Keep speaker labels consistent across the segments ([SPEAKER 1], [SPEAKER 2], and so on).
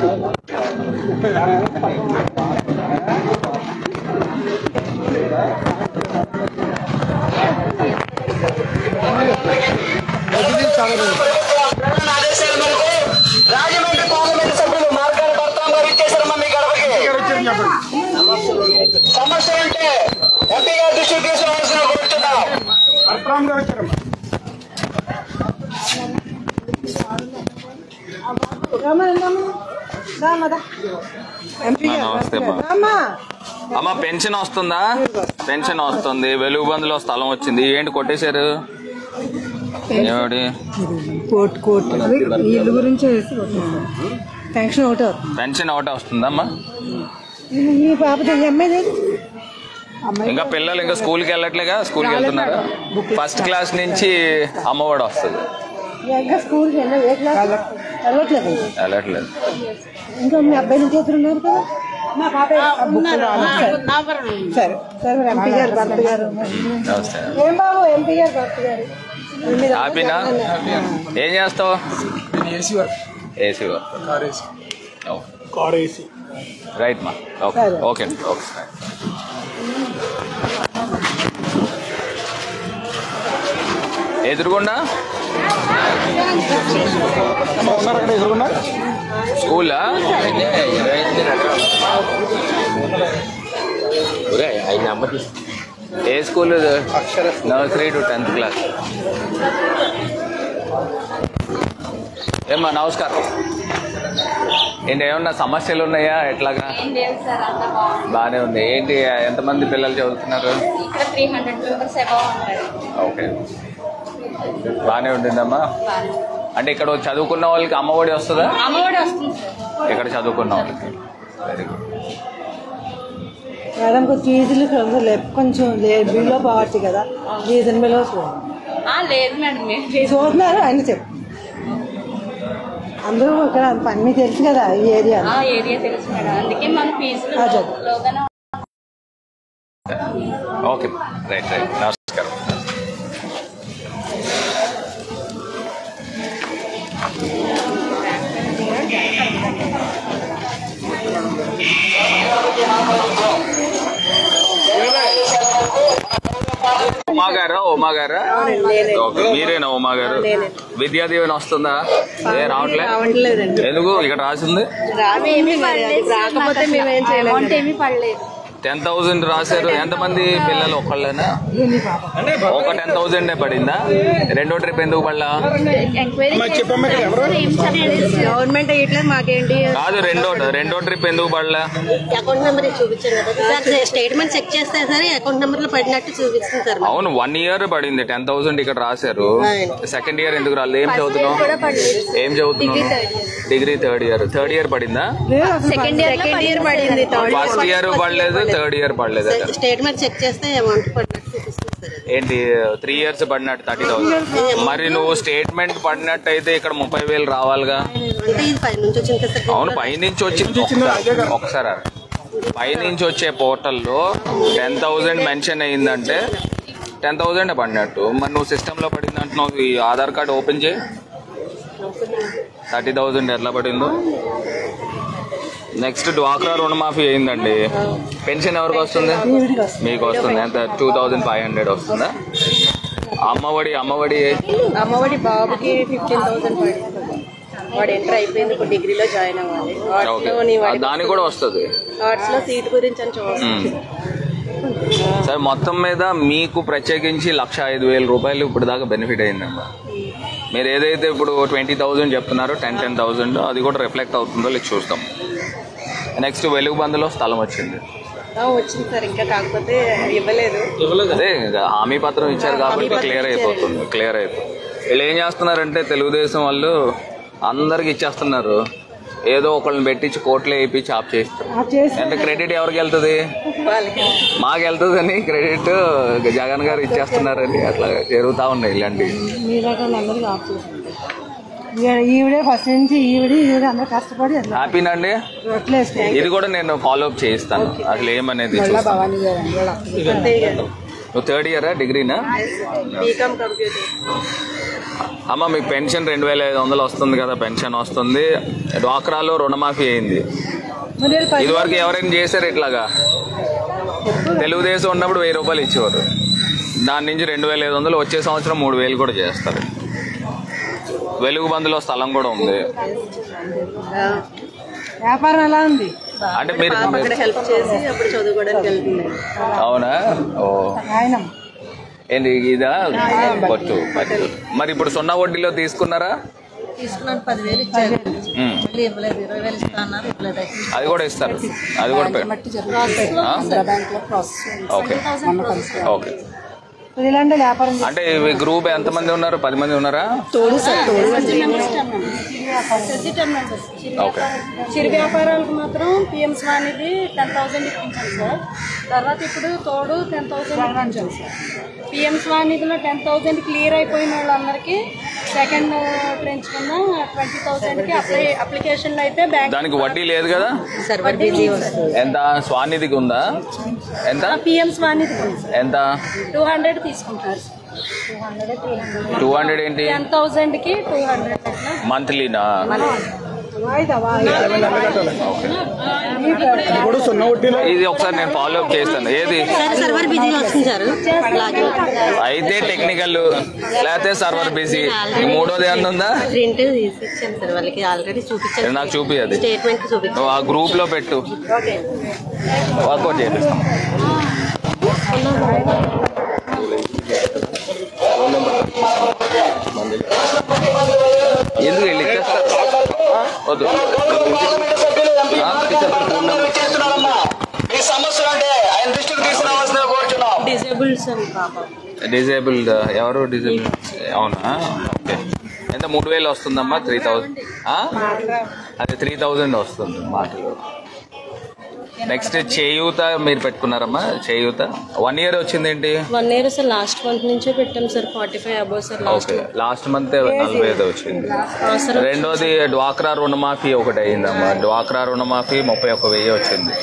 [SPEAKER 1] Rajahmundry parliament సభ్యులు మార్గాల భర్తాం గారు ఇచ్చేసారమ్మా మీ గడపకి. సమస్య అంటే ఎంపీ గారి దృష్టికి తీసుకోవాల్సిన కోరుతున్నాం.
[SPEAKER 2] నమస్తే అమ్మా. పెన్షన్ వస్తుందా? పెన్షన్ వస్తుంది. వెలుగు బంధులో స్థలం వచ్చింది. ఏంటి కొట్టేశారు? పెన్షన్ ఒకటే వస్తుందమ్మా. ఇంకా పిల్లలు ఇంకా స్కూల్కి వెళ్ళట్లేగా? స్కూల్కి వెళ్తున్నారు. ఫస్ట్ క్లాస్ నుంచి అమ్మఒడి వస్తుంది. వెళ్ళట్లేదు.
[SPEAKER 3] ఇంకా మీ అబ్బాయి నుంచి ఎదురున్నారు కదా. సరే సరే. ఎంపీ గారు భర్త గారు ఏం బాబు? ఎంపీ గారు భర్త గారు
[SPEAKER 2] హ్యాపీనా? ఏం చేస్తావు? AC work.
[SPEAKER 4] Car AC.
[SPEAKER 2] Right మా. Okay okay okay. ఎదురుగుండా స్కూలా? ఏ school? Nursery to 10th class. ఏమ్మా నమస్కారం. ఏంటి ఏమన్నా సమస్యలు ఉన్నాయా? ఎట్లాగా? బాగానే ఉంది. ఏంటి ఎంతమంది పిల్లలు చదువుతున్నారు? ఓకే బాగానే ఉండిందమ్మా. అంటే ఇక్కడ చదువుకున్న వాళ్ళకి అమ్మఒడి వస్తుందా? ఇక్కడ చదువుకున్న వాళ్ళకి. Very good
[SPEAKER 3] madam. ఫీజులు కొంచెం బిల్లో పోవచ్చు కదా. రీజనబుల్
[SPEAKER 5] లేదు మేడం.
[SPEAKER 3] చూస్తున్నారు ఆయన చెప్పు. అందరూ ఇక్కడ అన్ని తెలుసు కదా ఈ ఏరియా.
[SPEAKER 5] తెలుసు మేడం. అందుకే మన ఫీజులు.
[SPEAKER 2] Okay right right. నమస్కారం. ఉమాగారా? మీరేనా ఉమాగారు? విద్యా దీవెన వస్తుందా? ఏ రావట్లేదు. ఎందుకు? ఇక్కడ రాసింది 10,000 రాశారు. ఎంతమంది పిల్లలు? ఒకళ్ళేనా? ఒక 10,000 పడిందా? రెండో ట్రిప్ ఎందుకు పడలా?
[SPEAKER 3] గవర్నమెంట్ ఇట్లా మాకేంటి
[SPEAKER 2] కాదు. రెండో ట్రిప్ ఎందుకు పడలా?
[SPEAKER 3] అకౌంట్ నెంబర్ చూపించారు. స్టేట్మెంట్ చెక్ చేస్తే సరే అకౌంట్ నెంబర్ లో పడినట్టు చూపిస్తుంది సార్.
[SPEAKER 2] అవును 1 year పడింది. 10,000 ఇక్కడ రాశారు. సెకండ్ ఇయర్ ఎందుకు రాలేదు? ఏం చదువుతున్నావు? డిగ్రీ థర్డ్ ఇయర్ పడిందా?
[SPEAKER 3] సెకండ్ ఇయర్ పడింది.
[SPEAKER 2] ఫస్ట్ ఇయర్ పడలేదు, థర్డ్ ఇయర్ పడలేదు.
[SPEAKER 3] స్టేట్మెంట్ చెక్ చేస్తే అమౌంట్ పడినట్టు
[SPEAKER 2] ఏంటి 3 years పడినట్టు 30,000. మరి నువ్వు స్టేట్మెంట్ పడినట్టు అయితే ఇక్కడ 30,000 రావాలిగా. అవును పైనుంచి వచ్చింది. ఒకసారి పైనుంచి వచ్చే పోర్టల్లో 10,000 మెన్షన్ అయ్యిందంటే 10,000 పడినట్టు. మరి నువ్వు సిస్టంలో పడింది అంటున్నావు. ఈ ఆధార్ కార్డు ఓపెన్ చేయి. 30,000 ఎట్లా పడిందో. నెక్స్ట్ డ్వాక్రా రుణమాఫీ అయిందండి. పెన్షన్ ఎవరికి వస్తుంది? మీకు వస్తుంది. ఎంత? 2,500 వస్తుందా?
[SPEAKER 3] అమ్మఒడి బాబుకి 15,000 పడింది. వాడు ఎంటర్ అయిపోయింది. ఇప్పుడు డిగ్రీలో జాయిన్ అవ్వాలి.
[SPEAKER 2] దానికి కూడా వస్తుంది.
[SPEAKER 3] ఆర్ట్స్ లో సీట్ గురించి అని చూస్తుంది.
[SPEAKER 2] సరే మొత్తం మీద మీకు ప్రత్యేకించి 1,05,000 రూపాయలు ఇప్పుడు దాకా బెనిఫిట్ అయిందమ్మా. మీరు ఏదైతే ఇప్పుడు 20,000 చెప్తున్నారో 10,000 అది కూడా రిఫ్లెక్ట్ అవుతుందో లేదు చూస్తాం. నెక్స్ట్ వెలుగు బంధులో స్థలం వచ్చింది
[SPEAKER 3] సార్. ఇంకా కాకపోతే ఇవ్వలేదు.
[SPEAKER 2] అదే హామీ పత్రం ఇచ్చారు కాబట్టి క్లియర్ అయిపోతుంది. వీళ్ళు ఏం చేస్తున్నారంటే తెలుగుదేశం వాళ్ళు అందరికి ఇచ్చేస్తున్నారు. ఏదో ఒకళ్ళని పెట్టించి కోర్టులో వేయించి ఆప్ చేస్తారు. అంటే క్రెడిట్ ఎవరికి వెళ్తుంది? మాకు వెళ్తుందని క్రెడిట్ జగన్ గారు ఇచ్చేస్తున్నారని అట్లా జరుగుతూ ఉన్నాయి ఇలాంటివి.
[SPEAKER 3] ఈవిడే ఫస్ట్ నుంచి ఈవిడ అందరూ కష్టపడి
[SPEAKER 2] హ్యాపీనా అండి? ఇది కూడా నేను ఫాలో అప్ చేయిస్తాను. అసలు ఏమనేది నువ్వు థర్డ్ ఇయరా? డిగ్రీనా? అమ్మ మీకు పెన్షన్ 2500 వస్తుంది కదా, పెన్షన్ వస్తుంది. డ్వాక్రాలో రుణమాఫీ అయింది. ఇదివరకు ఎవరైనా చేశారు ఇట్లాగా? తెలుగుదేశం ఉన్నప్పుడు 1000 రూపాయలు ఇచ్చేవారు. దాని నుంచి 2500, వచ్చే సంవత్సరం 3000 కూడా చేస్తారు. వెలుగు బంధులో స్థలం కూడా ఉంది.
[SPEAKER 3] వ్యాపారం ఎలా ఉంది
[SPEAKER 2] అంటే మీరు
[SPEAKER 3] హెల్ప్ చేసి అప్పుడు చదువుకోవడానికి వెళ్తుంది.
[SPEAKER 2] అవునా? ఓ ఏంటి ఇదా పట్టు? మరి ఇప్పుడు 0 వడ్డీలో తీసుకున్నారా?
[SPEAKER 3] తీసుకున్నాను, 10,000 ఇచ్చారు. మళ్ళీ ఇవ్వలేదు, 20,000 ఇస్తా అన్నారు, ఇవ్వలేదు.
[SPEAKER 2] అది కూడా ఇస్తారు, అది కూడా ఓకే ఓకే. అంటే ఇవి గ్రూప్ ఎంతమంది ఉన్నారు? 10 మంది ఉన్నారా? ఓకే.
[SPEAKER 5] చిరు వ్యాపారాలకు మాత్రం పిఎం స్వానిధి 10,000 ఇప్పించాను సార్. తర్వాత ఇప్పుడు తోడు 10,000 ఇప్పించాను సార్. పిఎం స్వానిధిలో 10,000 క్లియర్ అయిపోయిన వాళ్ళందరికీ సెకండ్ ట్రెంచ్ కింద 20,000కి అప్లికేషన్లు అయితే బ్యాంక్.
[SPEAKER 2] దానికి వడ్డీ లేదు కదా? ఎంత స్వానిధికి ఉందా? ఎంత?
[SPEAKER 5] పిఎం స్వానిధి
[SPEAKER 2] ఎంత?
[SPEAKER 5] 200 తీసుకుంటారు.
[SPEAKER 2] 200 ఏంటి?
[SPEAKER 5] 10,000కి 200
[SPEAKER 2] మంత్లీనా? ఇది ఒకసారి నేను ఫాలో అప్ చేస్తాను. ఏది అయితే టెక్నికల్, లేకపోతే సర్వర్ బిజీ, మూడోది ఏమన్నా ఉందా? నాకు చూపి, అది నువ్వు ఆ గ్రూప్ లో పెట్టు, వర్కౌట్ చేపిస్తాం. ఎందుకు వెళ్ళి ఇచ్చేస్తారు? వద్దు. డిజేబుల్డ్ ఎవరు? డిజేబుల్ అవునా? ఓకే. ఎంత? 3,000 వస్తుందమ్మా? 3,000? అది 3,000 వస్తుంది మాటలు. నెక్స్ట్ చేయూత మీరు పెట్టుకున్నారమ్మా? చేయూత 1 year వచ్చిందేంటి?
[SPEAKER 5] 1 year sir, last month నుంచే పెట్టాం sir. 45 above sir.
[SPEAKER 2] Okay, last month 45 వచ్చింది. రెండోది డ్వాక్రా రుణమాఫీ ఒకటి అయిందమ్మా. డ్వాక్రా రుణమాఫీ 31,000 వచ్చింది.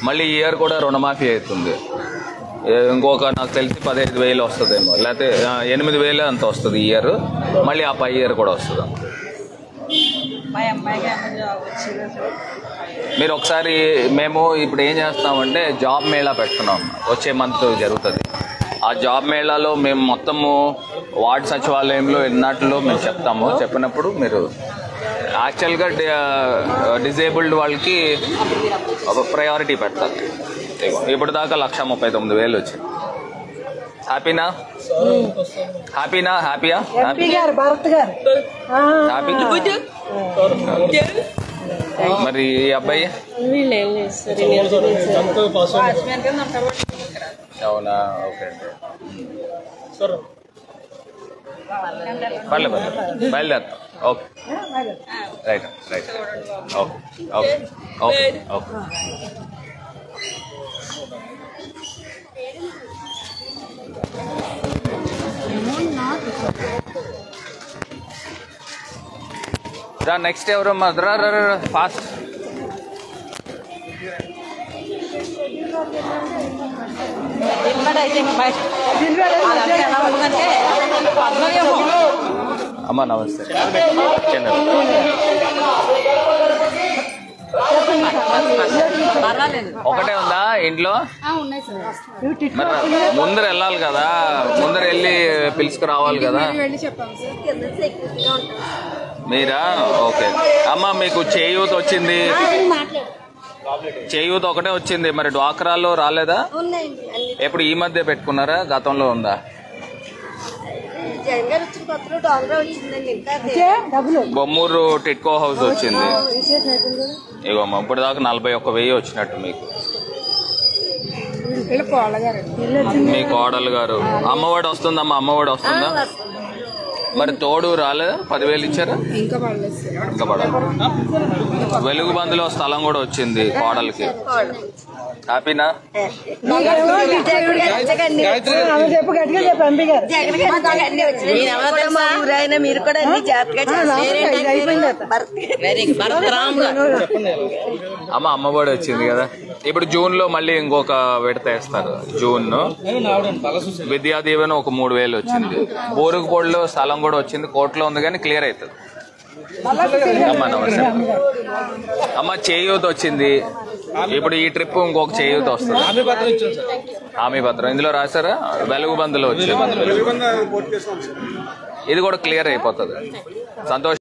[SPEAKER 2] మళ్ళీ ఈ ఇయర్ కూడా రుణమాఫీ అవుతుంది. ఇంకొక నాకు తెలిసి 15,000 వస్తుందేమో, లేకపోతే 8,000 అంత వస్తుంది ఈ ఇయర్. మళ్ళీ ఆ పై ఇయర్ కూడా వస్తుంది. మీరు ఒకసారి, మేము ఇప్పుడు ఏం చేస్తామంటే జాబ్ మేళా పెడుతున్నాం, వచ్చే మంత్ జరుగుతుంది. ఆ జాబ్ మేళాలో మేము మొత్తము వార్డ్ సచివాలయంలో ఎన్నట్లో మేము చెప్తాము. చెప్పినప్పుడు మీరు యాక్చువల్గా డిజేబుల్డ్ వాళ్ళకి ప్రయారిటీ పెడతారు. ఇప్పుడు దాకా 139,000 వచ్చింది. హ్యాపీనా? హ్యాపీనా? హ్యాపీయా? హ్యాపీ? మరి ఈ అబ్బాయి? అవునా? ఓకే. పర్లేదు బయలుదేరుతాం. Okay, right right. Okay okay okay okay. Next ఎవరమ్మా? ఫాస్ట్. అమ్మా నమస్తే. ఒకటే ఉందా ఇంట్లో? మరి ముందర వెళ్ళాలి కదా, ముందర వెళ్ళి పిలుచుకు రావాలి కదా మీరా? ఓకే అమ్మా, మీకు చేయూత వచ్చింది, చేయూత ఒకటే వచ్చింది. మరి డ్వాక్రాలో రాలేదా? ఎప్పుడు ఈ మధ్య పెట్టుకున్నారా? గతంలో ఉందా? బొమ్మూరు టిట్కో హౌస్ వచ్చింది. ఇగోమ్మా, ఇప్పుడు దాకా 41,000 వచ్చినట్టు మీకు. మీ కోడలు గారు. అమ్మఒడి వస్తుందమ్మా? అమ్మఒడి వస్తుందా? మరి తోడు రాలేదా? 10,000 ఇచ్చారా? ఇంకా పడాలి. వెలుగు బంధులో స్థలం కూడా వచ్చింది కోడలికి. హ్యాపీనా?
[SPEAKER 3] మీరు కూడా
[SPEAKER 2] అమ్మఒడి వచ్చింది కదా. ఇప్పుడు జూన్ లో మళ్ళీ ఇంకొక విడత వేస్తారు. జూన్ విద్యా దీవెన ఒక 3000 వచ్చింది. బోరుగుపొడిలో స్థలం కూడా వచ్చింది, కోర్టులో ఉంది కానీ క్లియర్ అవుతుంది. అమ్మ నమస్తే అమ్మ. చేయూత వచ్చింది. ఇప్పుడు ఈ ట్రిప్ ఇంకొక చేయూత వస్తుంది. హామీ పత్రం ఇందులో రాశారా? వెలుగు బంధులో వచ్చింది. ఇది కూడా క్లియర్ అయిపోతుంది. సంతోషం.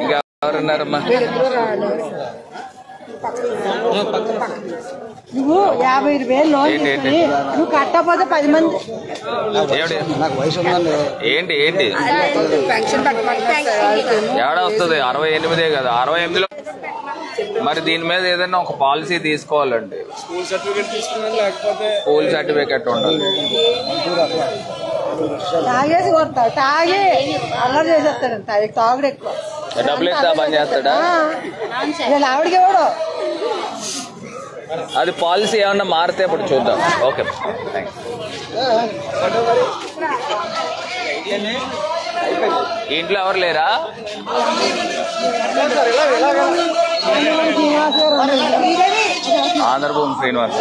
[SPEAKER 2] ఇంకా ఎవరున్నారమ్మా?
[SPEAKER 3] నువ్వు 50,000 లోన్ నువ్వు కట్టకపోతే 10 మంది
[SPEAKER 2] ఏంటి ఏంటి ఏడా వస్తుంది? 68 కదా. 68లో మరి దీని మీద ఏదైనా ఒక పాలసీ తీసుకోవాలండి. స్కూల్ సర్టిఫికెట్ ఉండాలి.
[SPEAKER 3] తాగేసి కొడతాడు, తాగి అల్లరి చేసేస్తాడు. తాగుడు ఎక్కువ.
[SPEAKER 2] డబ్బులు ఇస్తా పని చేస్తాడా?
[SPEAKER 3] ఆవిడకి ఎవడు
[SPEAKER 2] అది పాలసీ ఏమన్నా మారితే ఇప్పుడు చూద్దాం. ఓకే ఇంట్లో ఎవరు లేరా? ఆంధ్రభూమి శ్రీనివాస్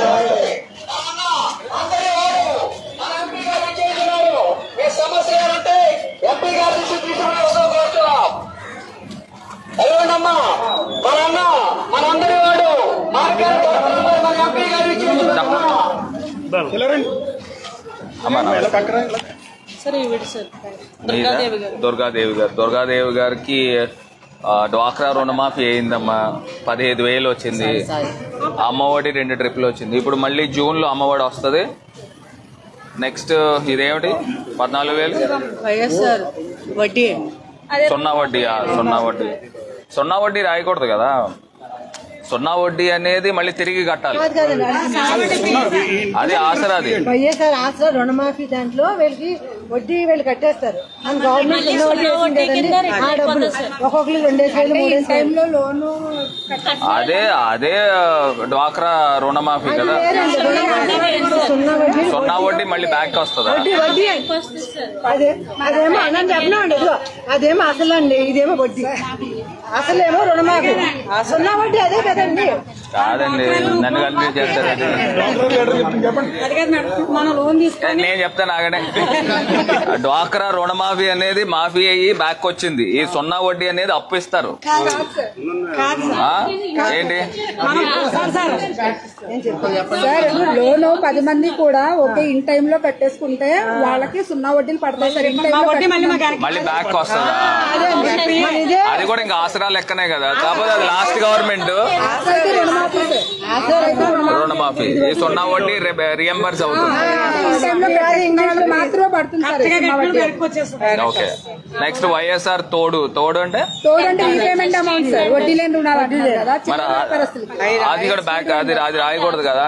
[SPEAKER 2] దుర్గాదేవి గారికి డ్వాక్రా రుణమాఫీ అయిందమ్మా. 15,000 వచ్చింది. అమ్మఒడి 2 ట్రిప్లు వచ్చింది. ఇప్పుడు మళ్ళీ జూన్ లో అమ్మఒడి వస్తుంది. నెక్స్ట్ ఇదేమిటి? 14,000
[SPEAKER 3] వైఎస్ఆర్ వడ్డీ.
[SPEAKER 2] సున్నా వడ్డీ. సున్నా వడ్డీ రాయకూడదు కదా. సున్నా వడ్డీ అనేది మళ్ళీ తిరిగి కట్టాలి. అది ఆసరా. అది
[SPEAKER 3] వైఎస్ఆర్ ఆసరా రుణమాఫీ. దాంట్లో వీళ్ళకి వడ్డీ వీళ్ళు కట్టేస్తారు. గవర్నమెంట్ ఒక్కొక్కరు 2,000 లోను.
[SPEAKER 2] అదే డ్వాక్రా రుణమాఫీ కదా. సున్నా వడ్డీ మళ్ళీ బ్యాక్ వస్తుందా?
[SPEAKER 3] అదేమో అన్నం చెప్పినామండి. అదేమో అసలు అండి, ఇదేమో వడ్డీ. అసలేమో రుణమాఫీ, సున్నా వడ్డీ అదే కదండి.
[SPEAKER 2] కాదండి, నన్ను కన్ఫ్యూజ్ చేస్తారు. నేను చెప్తాను ఆగనే. డ్వాక్రా రుణమాఫీ అనేది మాఫీ అయ్యి బ్యాక్ వచ్చింది. ఈ సున్నా వడ్డీ అనేది అప్పు ఇస్తారు. ఏంటి
[SPEAKER 5] లోను 10 మంది కూడా ఒకే ఇన్ టైమ్ లో కట్టేసుకుంటే వాళ్ళకి సున్నా వడ్డీలు పడతాయి సార్.
[SPEAKER 2] మళ్ళీ బ్యాక్ వస్తుందా? అది కూడా ఇంకా ఆసరా లెక్కనే కదా. కాకపోతే అది లాస్ట్ గవర్నమెంట్ రుణమాఫీ. ఈ సున్నా వడ్డీ రియంబర్స్ అవుతుంది. ఓకే. నెక్స్ట్ వైఎస్ఆర్ తోడు అంటే
[SPEAKER 5] రీపేమెంట్ అమౌంట్ సార్. వడ్డీ లేని రుణాలు
[SPEAKER 2] మరి అది కూడా బ్యాక్. అది రాయకూడదు కదా.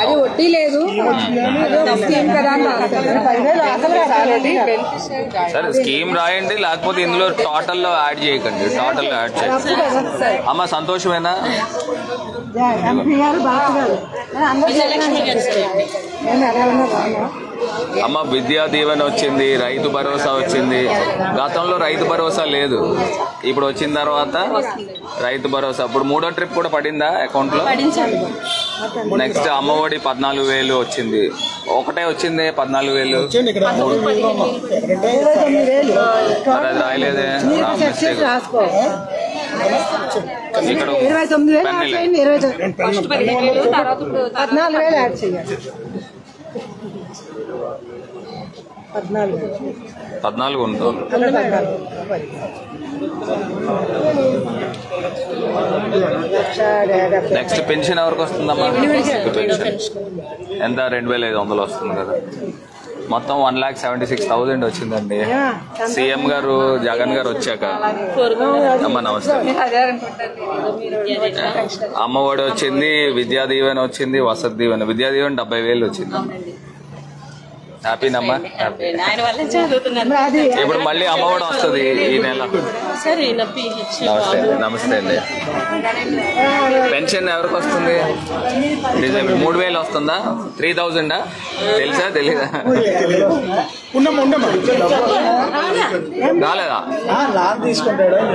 [SPEAKER 5] అది వడ్డీ లేదు
[SPEAKER 2] సరే స్కీమ్ రాయండి, లేకపోతే ఇందులో టోటల్ లో యాడ్ చేయకండి. టోటల్ లో యాడ్ చేయండి. అమ్మ సంతోషమేనా? అమ్మ విద్యా దీవెన వచ్చింది, రైతు భరోసా వచ్చింది. గతంలో రైతు భరోసా లేదు, ఇప్పుడు వచ్చిన తర్వాత రైతు భరోసా. ఇప్పుడు 3వ ట్రిప్ కూడా పడిందా అకౌంట్ లో? నెక్స్ట్ అమ్మఒడి 14,000 వచ్చింది. ఒకటే వచ్చింది 14,000. మరి అది రాయలేదే. ఇక్కడ
[SPEAKER 3] 14,000 యాడ్ చేయాలి.
[SPEAKER 2] 14 ఉంటుంది. నెక్స్ట్ పెన్షన్ ఎవరికి వస్తుందమ్మా? పెన్షన్ ఎంత? 2,500 వస్తుంది కదా. మొత్తం 1,76,000 వచ్చిందండి. సీఎం గారు జగన్ గారు వచ్చాక. అమ్మ నమస్తే. అమ్మఒడి వచ్చింది, విద్యా దీవెన వచ్చింది, వసతి దీవెన. విద్యా దీవెన 70,000 వచ్చింది. హ్యాపీనమ్మా.
[SPEAKER 3] ఆయన వల్ల చదువుతున్నాను.
[SPEAKER 2] ఇప్పుడు మళ్ళీ అమ్మఒడి వస్తుంది ఈ నెల.
[SPEAKER 3] సరే PH.
[SPEAKER 2] నమస్తే అండి. పెన్షన్ ఎవరికి వస్తుంది? 3,000 వస్తుందా? 3,000 తెలుసా తెలీదా? రాలేదా?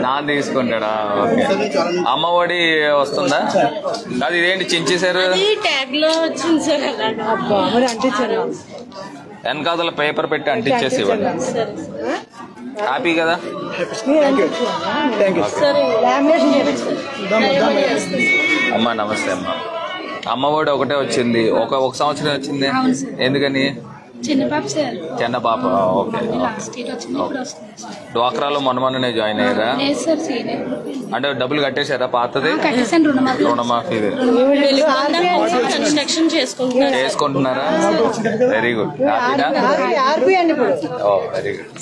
[SPEAKER 2] నాన్ తీసుకుంటాడా? ఓకే. అమ్మఒడి వస్తుందా? అది ఇదేంటి చించేశారు?
[SPEAKER 3] ట్యాగ్ లో వచ్చింది సార్.
[SPEAKER 2] వెనకాతల పేపర్ పెట్టి అంటించేసి ఇవ్వండి. హ్యాపీ కదా? అమ్మా నమస్తే అమ్మా. అమ్మఒడి ఒకటే వచ్చింది, ఒక సంవత్సరం వచ్చింది. ఎందుకని? చిన్న పాప. ఓకే. డ్వాక్రాలో మొన్ననే జాయిన్ అయ్యారా? అంటే డబ్బులు కట్టేశారా? పాతది రుణమాఫీ చేసుకుంటున్నారా? Very good. Very good.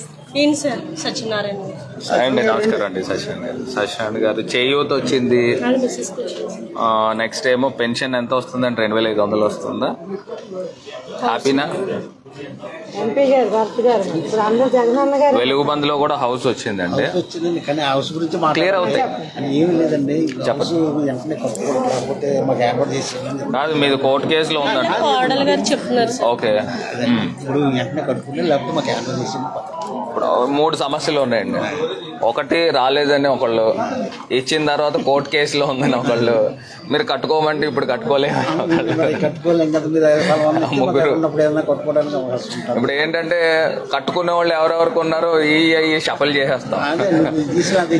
[SPEAKER 2] అండి నమస్కారం అండి. సత్యనారాయణ గారు చేయూత వచ్చింది. నెక్స్ట్ ఏమో పెన్షన్ ఎంత వస్తుందండి? 2,500 వస్తుందా? హ్యాపీనా? వెలుగు బంద్లో కూడా హౌస్ వచ్చిందండి. క్లియర్ అవుతాయి. కాదు మీది కోర్టు కేసులో ఉందండి. ఓకే. ఇప్పుడు 3 సమస్యలు ఉన్నాయండి. ఒకటి రాలేదని ఒకళ్ళు, ఇచ్చిన తర్వాత కోర్టు కేసులో ఉందని ఒకళ్ళు, మీరు కట్టుకోమంటే ఇప్పుడు కట్టుకోలేము ముగ్గురు. ఇప్పుడు ఏంటంటే కట్టుకునే వాళ్ళు ఎవరెవరికి ఉన్నారో ఈ షఫల్ చేసేస్తాం.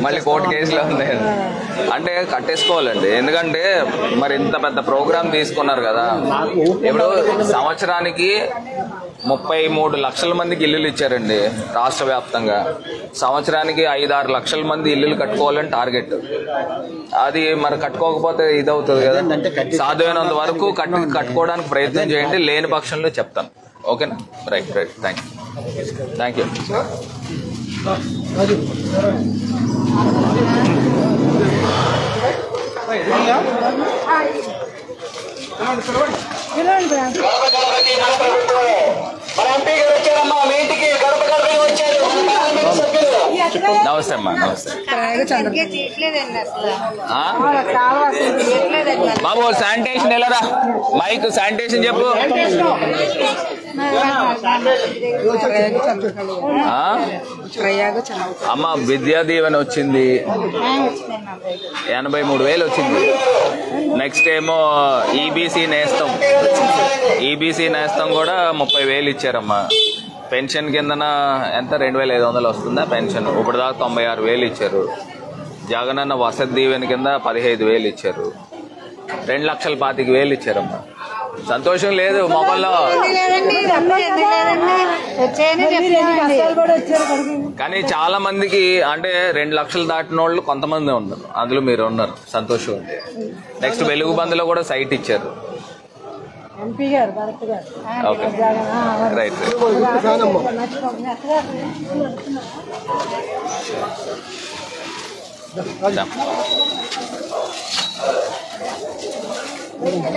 [SPEAKER 2] మళ్ళీ కోర్టు కేసులో ఉంది అంటే కట్టేసుకోవాలండి. ఎందుకంటే మరి ఇంత పెద్ద ప్రోగ్రామ్ తీసుకున్నారు కదా. ఇప్పుడు సంవత్సరానికి 33 లక్షల మందికి ఇల్లులు ఇచ్చారండి రాష్ట్ర వ్యాప్తంగా. సంవత్సరానికి 5-6 లక్షల మంది ఇల్లులు కట్టుకోవాలని టార్గెట్. అది మరి కట్టుకోకపోతే ఇదవుతుంది కదా. సాధ్యమైనంత వరకు కట్టుకోవడానికి ప్రయత్నం చేయండి. లేని పక్షంలో చెప్తాను. ఓకేనా? రైట్. Thank you.
[SPEAKER 1] మన ఎంపీ గారు వచ్చారమ్మా మీ ఇంటికి. గడప గడపకి వచ్చారు
[SPEAKER 2] నమస్తే అమ్మా. నమస్తే బాబు. శానిటేషన్ వెళ్ళరా? మైక్ శానిటేషన్ చెప్పు. అమ్మ విద్యా దీవెన వచ్చింది, 83,000 వచ్చింది. నెక్స్ట్ ఏమో ఈబీసీ నేస్తం కూడా 30,000 ఇచ్చారమ్మా. పెన్షన్ కిందన ఎంత? 2,500 వస్తుందా పెన్షన్? ఇప్పుడు దాకా 96,000 ఇచ్చారు. జగనన్న వసతి దీవెన కింద 15,000 ఇచ్చారు. 2,25,000 ఇచ్చారమ్మా. సంతోషం లేదు మొబైల్లో. కానీ చాలా మందికి అంటే 2 లక్షలు దాటిన వాళ్ళు కొంతమంది ఉన్నారు. అందులో మీరు ఉన్నారు. సంతోషం ఉంది. నెక్స్ట్ వెలుగు బంద్లో కూడా సైట్ ఇచ్చారు. ఓకే. రైట్.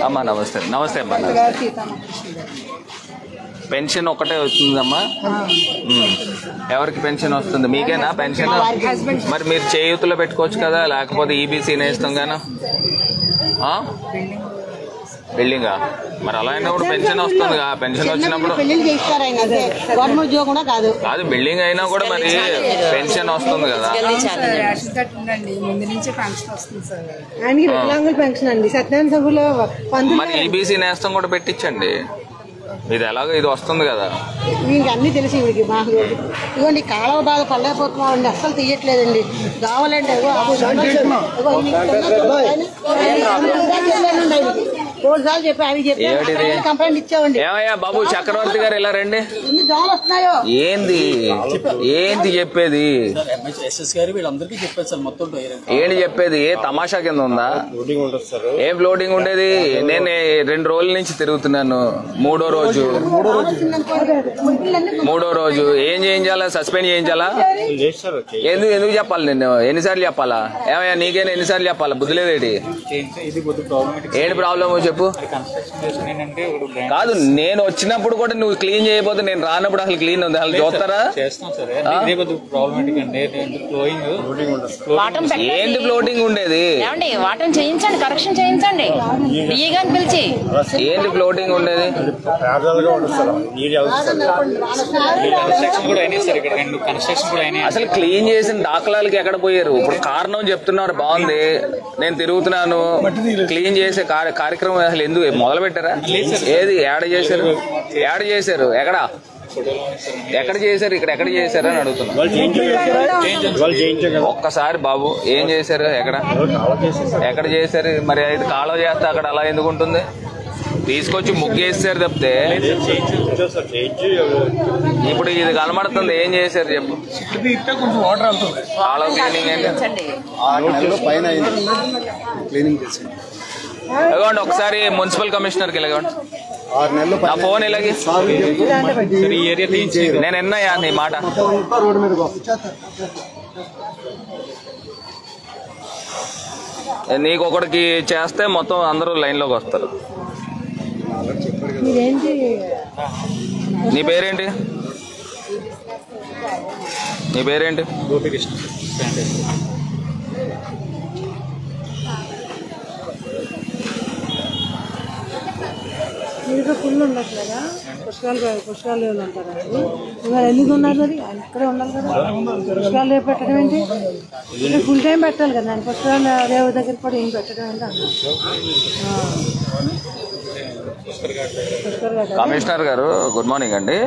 [SPEAKER 2] అమ్మా నమస్తే. అమ్మా పెన్షన్ ఒకటే వస్తుందమ్మా? ఎవరికి పెన్షన్ వస్తుంది? మీకేనా పెన్షన్? మరి మీరు చేయూతలో పెట్టుకోవచ్చు కదా, లేకపోతే ఈబీసీ నేస్తాం గాను. బిల్డింగా? మరి అలా అయినప్పుడు పెన్షన్ వస్తుంది. పెన్షన్ వచ్చినప్పుడు కాదు, బిల్డింగ్ అయినా కూడా మరి పెన్షన్ వస్తుంది కదా. మరి ఈబీసీ నేస్తం కూడా పెట్టించండి. ఇది ఎలాగో ఇది వస్తుంది కదా.
[SPEAKER 6] అన్ని తెలిసి ఇదిగోండి కాలువ బాగా పడలేకపోతున్నామండి. అస్సలు తీయట్లేదండి. కావాలంటే కంప్లైంట్ ఇచ్చామండి.
[SPEAKER 2] ఏమయ్యా బాబు చక్రవర్తి గారు ఇలా రండి. ఏంది చెప్పేది? ఏంటి చెప్పేది? ఏ తమాషా కింద ఉందా? ఏం లోడింగ్ ఉండేది? నేను 2 రోజుల నుంచి తిరుగుతున్నాను. మూడో రోజు ఏం చేయించాలా? సస్పెండ్ చేయించాలా? ఎందుకు చెప్పాలి? నేను ఎన్నిసార్లు చెప్పాలా? ఏమయ్యా నీకైనా ఎన్నిసార్లు చెప్పాలా? బుద్ధి లేదేటి? ఏంటి ప్రాబ్లం? చెప్పు. కాదు, నేను వచ్చినప్పుడు కూడా నువ్వు క్లీన్ చేయకపోతే నేను రానప్పుడు అసలు క్లీన్ ఉంది అసలు చూస్తారా? ఏంటి ఫ్లోటింగ్ ఉండేది?
[SPEAKER 3] వాటర్ చేయించండి, కరెక్షన్ చేయించండి, పిలిచి
[SPEAKER 2] ఏంటి ఫ్లోటింగ్ ఉండేది? అసలు క్లీన్ చేసిన దాఖలాలకి ఎక్కడ పోయారు? ఇప్పుడు కారణం చెప్తున్నారు, బాగుంది, నేను తిరుగుతున్నాను, క్లీన్ చేసే కార్యక్రమం అసలు ఎందుకు మొదలు పెట్టారా? ఏది యాడ్ చేశారు? ఎక్కడ చేశారు? ఇక్కడ ఎక్కడ చేశారు అని అడుగుతున్నా. ఒక్కసారి బాబు ఏం చేశారు? ఎక్కడ చేశారు? మరి ఇది కాలువ చేస్తే అక్కడ అలా ఎందుకు ఉంటుంది? తీసుకొచ్చి ముగ్గేసారు తప్పితే ఇప్పుడు ఇది కనబడుతుంది. ఏం చేశారు చెప్పు? కాలువ క్లీనింగ్ ఇవ్వండి. ఒకసారి మున్సిపల్ కమిషనర్కి ఇలాగండి, నా ఫోన్ ఇలాగే. నేను ఎన్నయ్యా నీ మాట? నీకు ఒకటికి చేస్తే మొత్తం అందరూ లైన్లోకి వస్తారు. నీ పేరేంటి?
[SPEAKER 7] గోపికృష్ణ.
[SPEAKER 6] మీరు ఫుల్ ఉండట్లేదా? పుష్కరాలు అంటారా? ఇవాళ ఎందుకు ఉన్నారు? మరి ఇక్కడే ఉండాలి కదా. పుష్కరాలు రేపు పెట్టడం ఏంటి? ఫుల్ టైం పెట్టాలి కదా. పుష్కరాలు రేవు దగ్గర కూడా ఏం పెట్టడం ఏంటి అన్న.
[SPEAKER 2] కమిషనర్ గారు గుడ్ మార్నింగ్ అండి.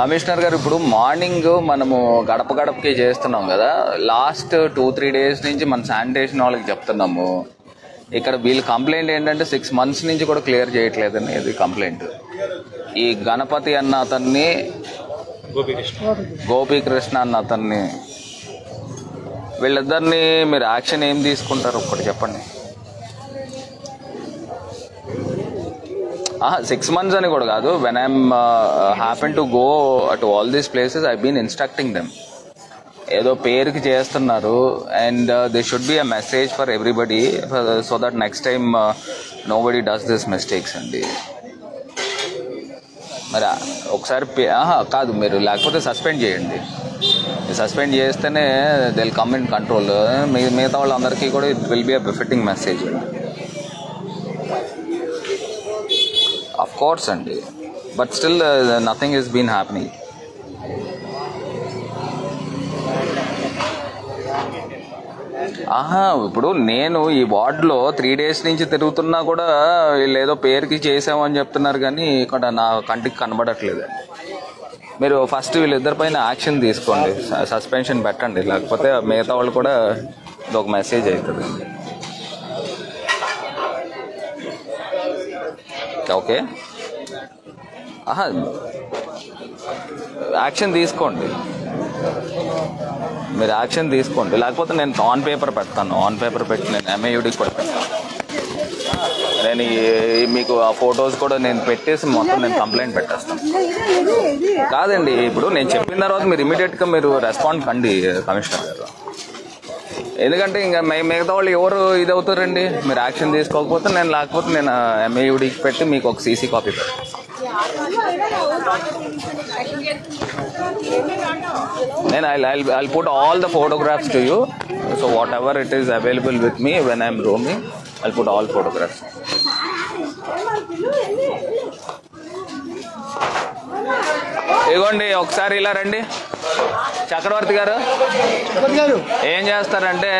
[SPEAKER 2] కమిషనర్ గారు, ఇప్పుడు మార్నింగ్ మనము గడప గడపకి చేస్తున్నాం కదా, లాస్ట్ 2-3 డేస్ నుంచి మన శానిటేషన్ వాళ్ళకి చెప్తున్నాము. ఇక్కడ వీళ్ళ కంప్లైంట్ ఏంటంటే 6 months నుంచి కూడా క్లియర్ చేయట్లేదని ఇది కంప్లైంట్. ఈ గణపతి అన్న అతన్ని, గోపీకృష్ణ అన్న అతన్ని, వీళ్ళిద్దరిని మీరు యాక్షన్ ఏం తీసుకుంటారు ఒక్కటి చెప్పండి. 6 months అని కూడా కాదు. When I'm happen to go to all these places I been instructing them. ఏదో పేరుకి చేస్తున్నారు, and they should be a message for everybody so that next time nobody does this mistakes అండి. మరి ఒకసారి కాదు, మీరు లేకపోతే సస్పెండ్ చేయండి. సస్పెండ్ చేస్తేనే they will come in control. మిగతా వాళ్ళందరికీ కూడా it will be a befitting message. Of course అండి, but still nothing is been happening. ఇప్పుడు నేను ఈ వార్డులో 3 days నుంచి తిరుగుతున్నా కూడా వీళ్ళు ఏదో పేరుకి చేసామని చెప్తున్నారు, కానీ ఇక్కడ నా కంటికి కనబడట్లేదండి. మీరు ఫస్ట్ వీళ్ళిద్దరి పైన యాక్షన్ తీసుకోండి, సస్పెన్షన్ పెట్టండి, లేకపోతే మిగతా వాళ్ళు కూడా ఇది ఒక మెసేజ్ అవుతుంది. ఓకే, యాక్షన్ తీసుకోండి, మీరు యాక్షన్ తీసుకోండి, లేకపోతే నేను ఆన్ పేపర్ పెడతాను. ఆన్ పేపర్ పెట్టి నేను MAUDకి కూడా పెడతాను. నేను మీకు ఆ ఫొటోస్ కూడా నేను పెట్టేసి మొత్తం నేను కంప్లైంట్ పెట్టేస్తాను. కాదండి, ఇప్పుడు నేను చెప్పిన తర్వాత మీరు ఇమీడియట్గా మీరు రెస్పాండ్ కండి కమిషనర్ గారు. ఎందుకంటే ఇంకా మిగతా వాళ్ళు ఎవరు ఇది అవుతారండి మీరు యాక్షన్ తీసుకోకపోతే. నేను లేకపోతే నేను MAUDకి పెట్టి మీకు ఒక CC కాపీ పెడతాను. Then I'll put all the photographs to you. So whatever it is available with me when I'm roaming, I'll put all photographs. ఇగోండి, ఒకసారి ఇలా రండి. చక్రవర్తి గారు ఏం చేస్తారంటే,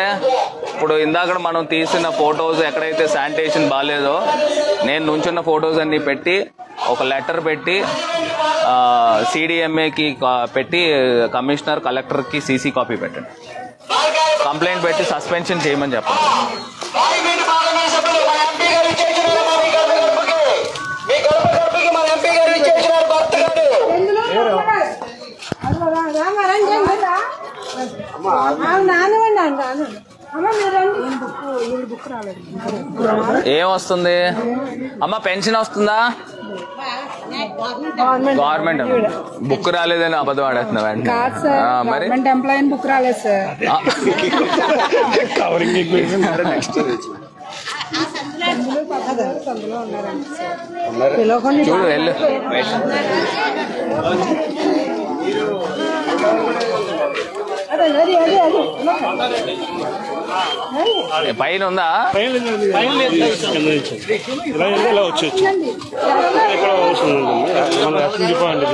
[SPEAKER 2] ఇప్పుడు ఇందాక మనం తీసిన ఫొటోస్ ఎక్కడైతే శానిటేషన్ బాగాలేదో నేను నుంచున్న ఫొటోస్ అన్ని పెట్టి ఒక లెటర్ పెట్టి CDMAకి పెట్టి కమిషనర్ కలెక్టర్కి CC కాపీ పెట్టండి. కంప్లైంట్ పెట్టి సస్పెన్షన్ చేయమని చెప్పండి. ఏమొస్తుంది అమ్మ? పెన్షన్ వస్తుందా? గవర్నమెంట్ బుక్ రాలేదని అబద్ధం ఆడేస్తున్నావు. మరి
[SPEAKER 5] ఎంప్లాయీ బుక్ రాలేదు సార్.
[SPEAKER 2] చూడు వెళ్ళు. పైన ఉందా?
[SPEAKER 4] ఇలా వచ్చేచ్చు ఎక్కడ అవసరం ఉంటుంది మన ఉండిపోయింది.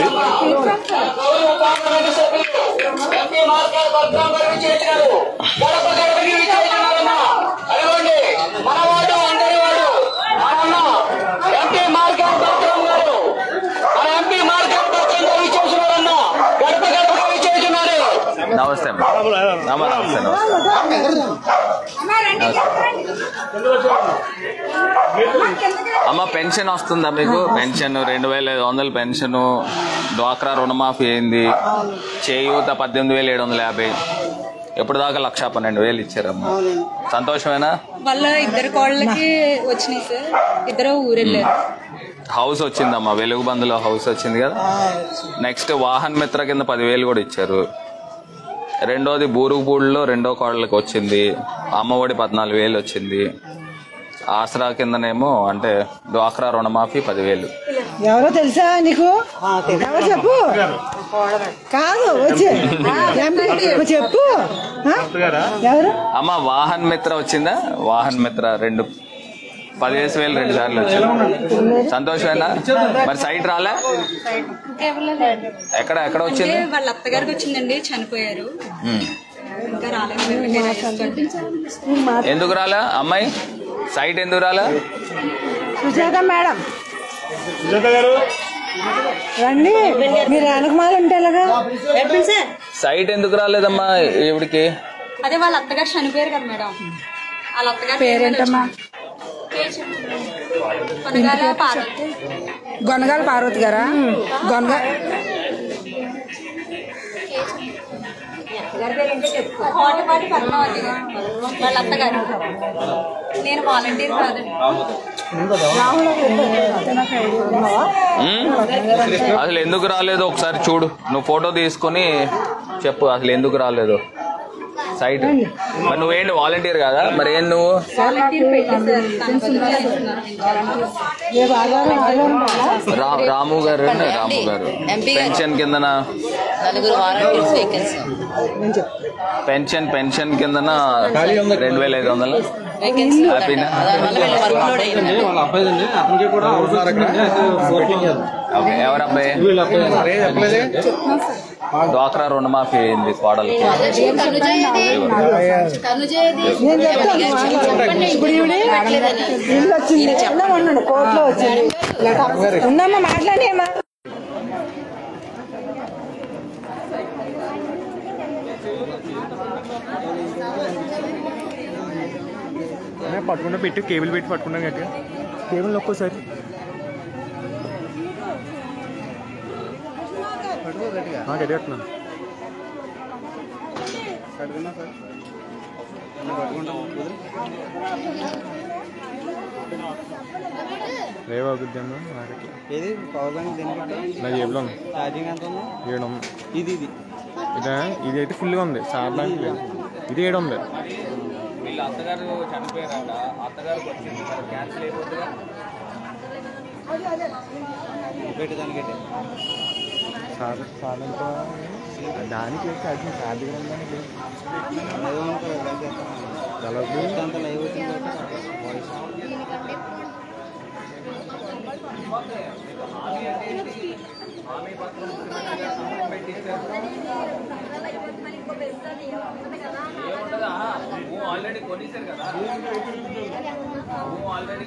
[SPEAKER 2] నమస్తే నమస్తే అమ్మ. పెన్షన్ వస్తుందా మీకు? పెన్షన్ 2500 పెన్షన్, డ్వాక్రా రుణమాఫీ అయింది, చేయూత 18,750, ఎప్పుడు దాకా 1,12,000 ఇచ్చారమ్మా. సంతోషమేనా?
[SPEAKER 3] వాళ్ళ ఇద్దరు కోళ్ళకి వచ్చినాయి సార్, ఇద్దరు ఊరెళ్ళారు.
[SPEAKER 2] హౌస్ వచ్చిందమ్మా, వెలుగు బంధులో హౌస్ వచ్చింది కదా. నెక్స్ట్ వాహన్ మిత్ర కింద 10,000 కూడా ఇచ్చారు. రెండోది బూరుగుబూడిలో రెండో కోళ్ళకి వచ్చింది, అమ్మఒడి 14,000 వచ్చింది. ఆసరా కిందనేమో అంటే డ్వాక్రా రుణమాఫీ 10,000.
[SPEAKER 6] ఎవరో తెలుసా నీకు? ఎవరు చెప్పు. కాదు వచ్చి చెప్పు. ఎవరు?
[SPEAKER 2] అమ్మ వాహన్ మిత్ర వచ్చిందా? వాహన్ మిత్ర 15,000 2 సార్లు వచ్చింది. సంతోషమేనా? మరి సైట్ రాలే? ఎక్కడ ఎక్కడ వచ్చింది?
[SPEAKER 3] వాళ్ళ అత్తగారికి వచ్చిందండి, చనిపోయారు. ఇంకా రాలేదు.
[SPEAKER 2] ఎందుకు రాలా అమ్మాయి? సైట్ ఎందుకు రాలా?
[SPEAKER 6] సుజాత మేడం రండి, మీరు వెనకమాల ఉంటే ఎలాగా?
[SPEAKER 2] సైట్ ఎందుకు రాలేదమ్మా ఈవిడికి?
[SPEAKER 3] అదే వాళ్ళ అత్తగారు చనిపోయారు కదా మేడం, వాళ్ళ అత్తగారు
[SPEAKER 6] పేరేంటమ్మా? గొనగాల పార్వతి గారా?
[SPEAKER 3] కోటపాటి పద్మావతి వాళ్ళ అత్తగారు. నేను వాలంటీర్ కాదండి.
[SPEAKER 2] అసలు ఎందుకు రాలేదు ఒకసారి చూడు, నువ్వు ఫోటో తీసుకుని చెప్పు అసలు ఎందుకు రాలేదు సైట్. మరి నువ్వేంటి వాలంటీర్ కాదా? మరి ఏం నువ్వు? రాము గారు పెన్షన్ కిందన పెన్షన్ కిందన 2,500 హ్యాపీనా? ఎవరబ్బాయి? డ్వాక్రా రుణమాఫీ అయింది కోడలికి.
[SPEAKER 6] కోర్టులో వచ్చింది. ఉందమ్మా మాట్లాడేమ్మా.
[SPEAKER 4] పట్టుకుంటా పెట్టి కేబుల్ పెట్టి పట్టుకుంటాం గట్టిగా. కేబుల్ ఒక్కోసారి గట్టిగా రేవాగుద్దమ్మా
[SPEAKER 7] ఏది పవర్ బ్యాంక్
[SPEAKER 4] నా జేబులో
[SPEAKER 7] ఛార్జింగ్ ఎంత ఉంది?
[SPEAKER 4] 7 ఉంది.
[SPEAKER 7] ఇది
[SPEAKER 4] ఇది అయితే ఫుల్గా ఉంది, చాలా బ్యాంక్ లేదు. ఇది 7 ఉంది.
[SPEAKER 2] వీళ్ళ అత్తగారు చనిపోయారంట, అత్తగారికి వచ్చింది, క్యాన్సిల్ అయిపోతుందా?
[SPEAKER 7] పెట్టేదానికైతే
[SPEAKER 4] దానికి ఛార్జింగ్
[SPEAKER 7] అంత లైవ్ వచ్చింది.
[SPEAKER 2] ఆల్రెడీ కొనేసారు కదా. ఆల్రెడీ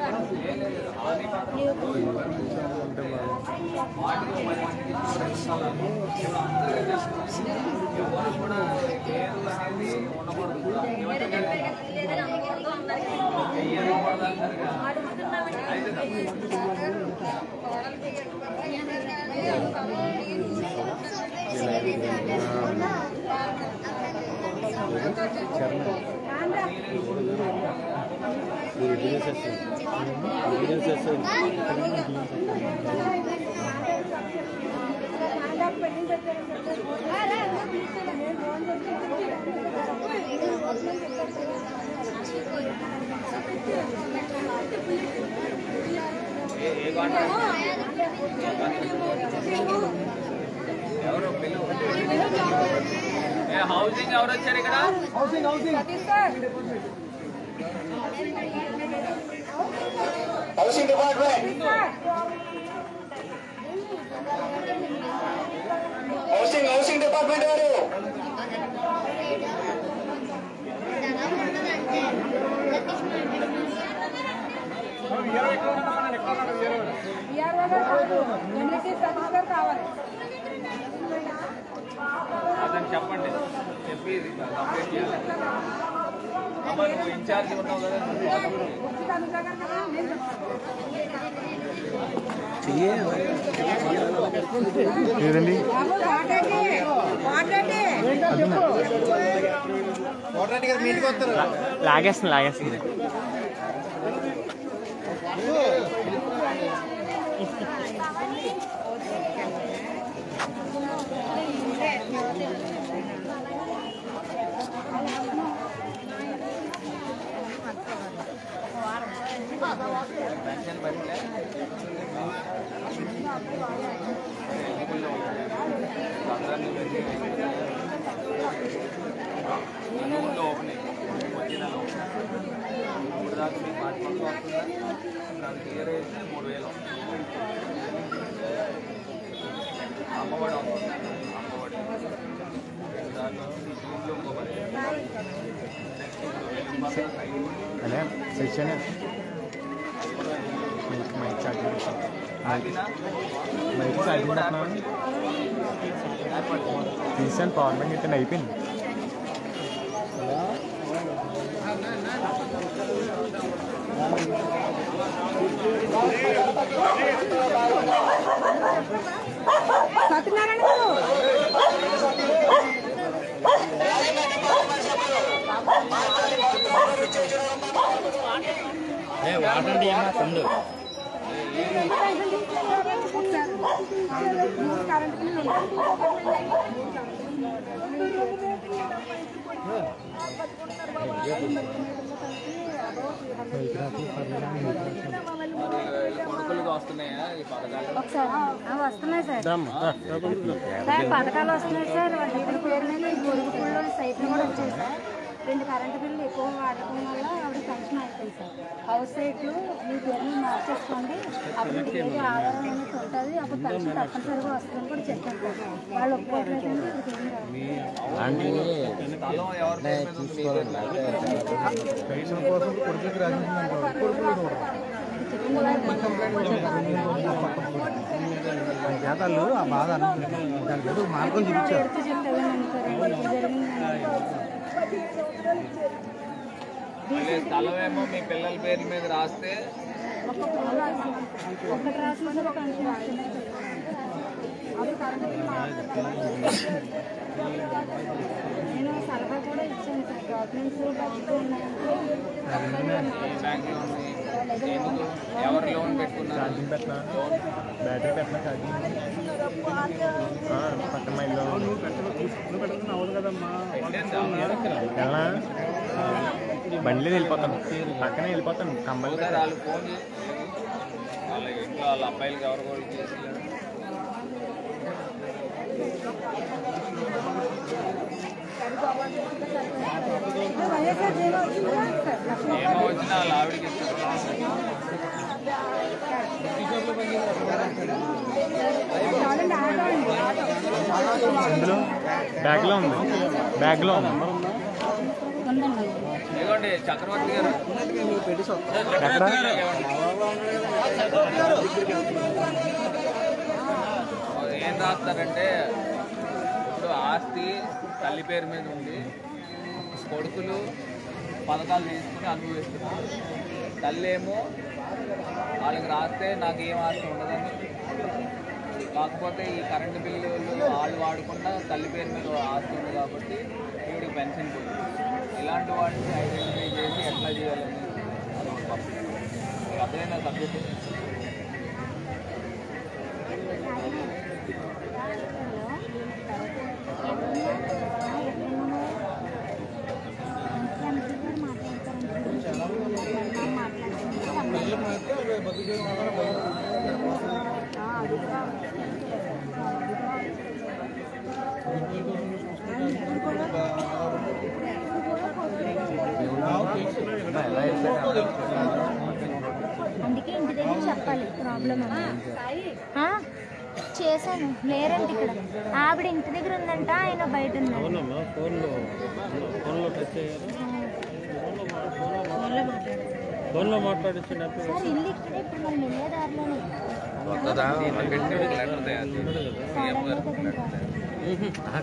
[SPEAKER 2] హౌసింగ్ ఎవరు వచ్చారు ఇక్కడ?
[SPEAKER 1] హౌసింగ్ డిపార్ట్మెంట్ హౌసింగ్ డిపార్ట్మెంట్ వారు
[SPEAKER 2] అతను చెప్పండి, చెప్పి కంప్లీట్ చేయాలి. అమ్మ నువ్వు ఇన్ఛార్జ్ ఉన్నావు కదా,
[SPEAKER 4] లేదండి లాగేస్తుంది
[SPEAKER 2] ఓపెనింగ్ వచ్చిన ఇప్పుడు దాకా మీకు మార్చుకుంటూ వస్తుందా? దానికి క్లియర్ అయితే 3000 అమ్మఒడి వస్తుంది. అమ్మఒడి దాంట్లో ఇంట్లో ఇంకో 10
[SPEAKER 4] అదే సెక్షన్ తీసాను పవర్ బ్యాంక్ ఇక్కడ అయిపోయింది.
[SPEAKER 6] సత్యనారాయణ
[SPEAKER 7] వాడండి ఏమన్నా సందు
[SPEAKER 2] కొడుకులకు వస్తున్నాయా ఈ పథకాలు?
[SPEAKER 3] వస్తున్నాయి సార్. పథకాలు వస్తున్నాయి సార్. ఇప్పుడు పేరు మీద ఈ పొరుగు పుల్లో సైట్లు కూడా వచ్చాయి సార్. 2 కరెంటు బిల్లు ఎక్కువ వాడటం వల్ల ఆవిడ పెన్షన్ అయిపోయింది సార్. హౌస్ సైట్లు మీ పేరు మీద మార్చేసుకోండి, అప్పుడు ఏది ఆధారం అనేది ఉంటుంది, అప్పుడు పెన్షన్ తప్పనిసరిగా వస్తుందని కూడా చెప్పారు సార్. వాళ్ళు ఒప్పుకోవట్లేదు.
[SPEAKER 7] జాతరలు ఆ బాధ దానికి మార్గం చూపించారు.
[SPEAKER 2] మళ్ళీ స్థలం ఏమో మీ పిల్లల పేర్ల మీద రాస్తే
[SPEAKER 3] ఒకటి రాసిన పెన్షన్ నేను సలహా కూడా ఇచ్చాను సార్. డాక్యుమెంట్స్ బడ్జెట్ ఉన్నాయంటే
[SPEAKER 2] బ్యాంక్ లోన్ ఎవరు లోన్ పెట్టుకున్నారు?
[SPEAKER 4] ఛార్జింగ్ పెట్టినా, బ్యాటరీ పెట్టినా, ఛార్జింగ్ పక్కన మా ఇల్లు అవ్వదు కదమ్మా. వెళ్ళనా బండిలో వెళ్ళిపోతాను, పక్కనే వెళ్ళిపోతాను. కంబల్
[SPEAKER 2] వాళ్ళు ఫోన్ చేసి వాళ్ళ ఇంట్లో వాళ్ళ అబ్బాయిలకి ఎవరు కూడా చేసి ఏమో వచ్చినా వాళ్ళ ఆవిడకి
[SPEAKER 4] ఇందులో బ్యాగ్లో ఉంది, బ్యాగ్లో ఉంది.
[SPEAKER 2] ఇదిగోండి చక్రవర్తి గారు ఏం రాస్తారంటే, ఇప్పుడు ఆస్తి తల్లి పేరు మీద ఉంది, కొడుకులు పథకాలు తీసుకుని అనుభవిస్తున్నారు. తల్లి ఏమో వాళ్ళకి రాస్తే నాకు ఏం ఆస్తి ఉండదని, కాకపోతే ఈ కరెంటు బిల్లులు వాళ్ళు వాడకుండా తల్లి పేరు మీద ఆస్తి ఉంది కాబట్టి వీడికి పెన్షన్ పోయింది. ఇలాంటి వాటిని ఐడెంటిఫై చేసి ఎట్లా చేయాలని అదేనా సబ్జెక్ట్.
[SPEAKER 3] మాట్లాడుతున్నాను అందుకే ఇంటి దగ్గర చెప్పాలి ప్రాబ్లం అని చేశాను. లేరంటే ఇక్కడ ఆవిడ ఇంటి దగ్గర ఉందంట, ఆయన బయట ఉన్నారు.
[SPEAKER 4] ఫోన్లో మాట్లాడించినప్పుడు
[SPEAKER 3] సార్ ఇల్లు ఇక్కడే, ఇప్పుడు మనం వెళ్ళే దారిలోనే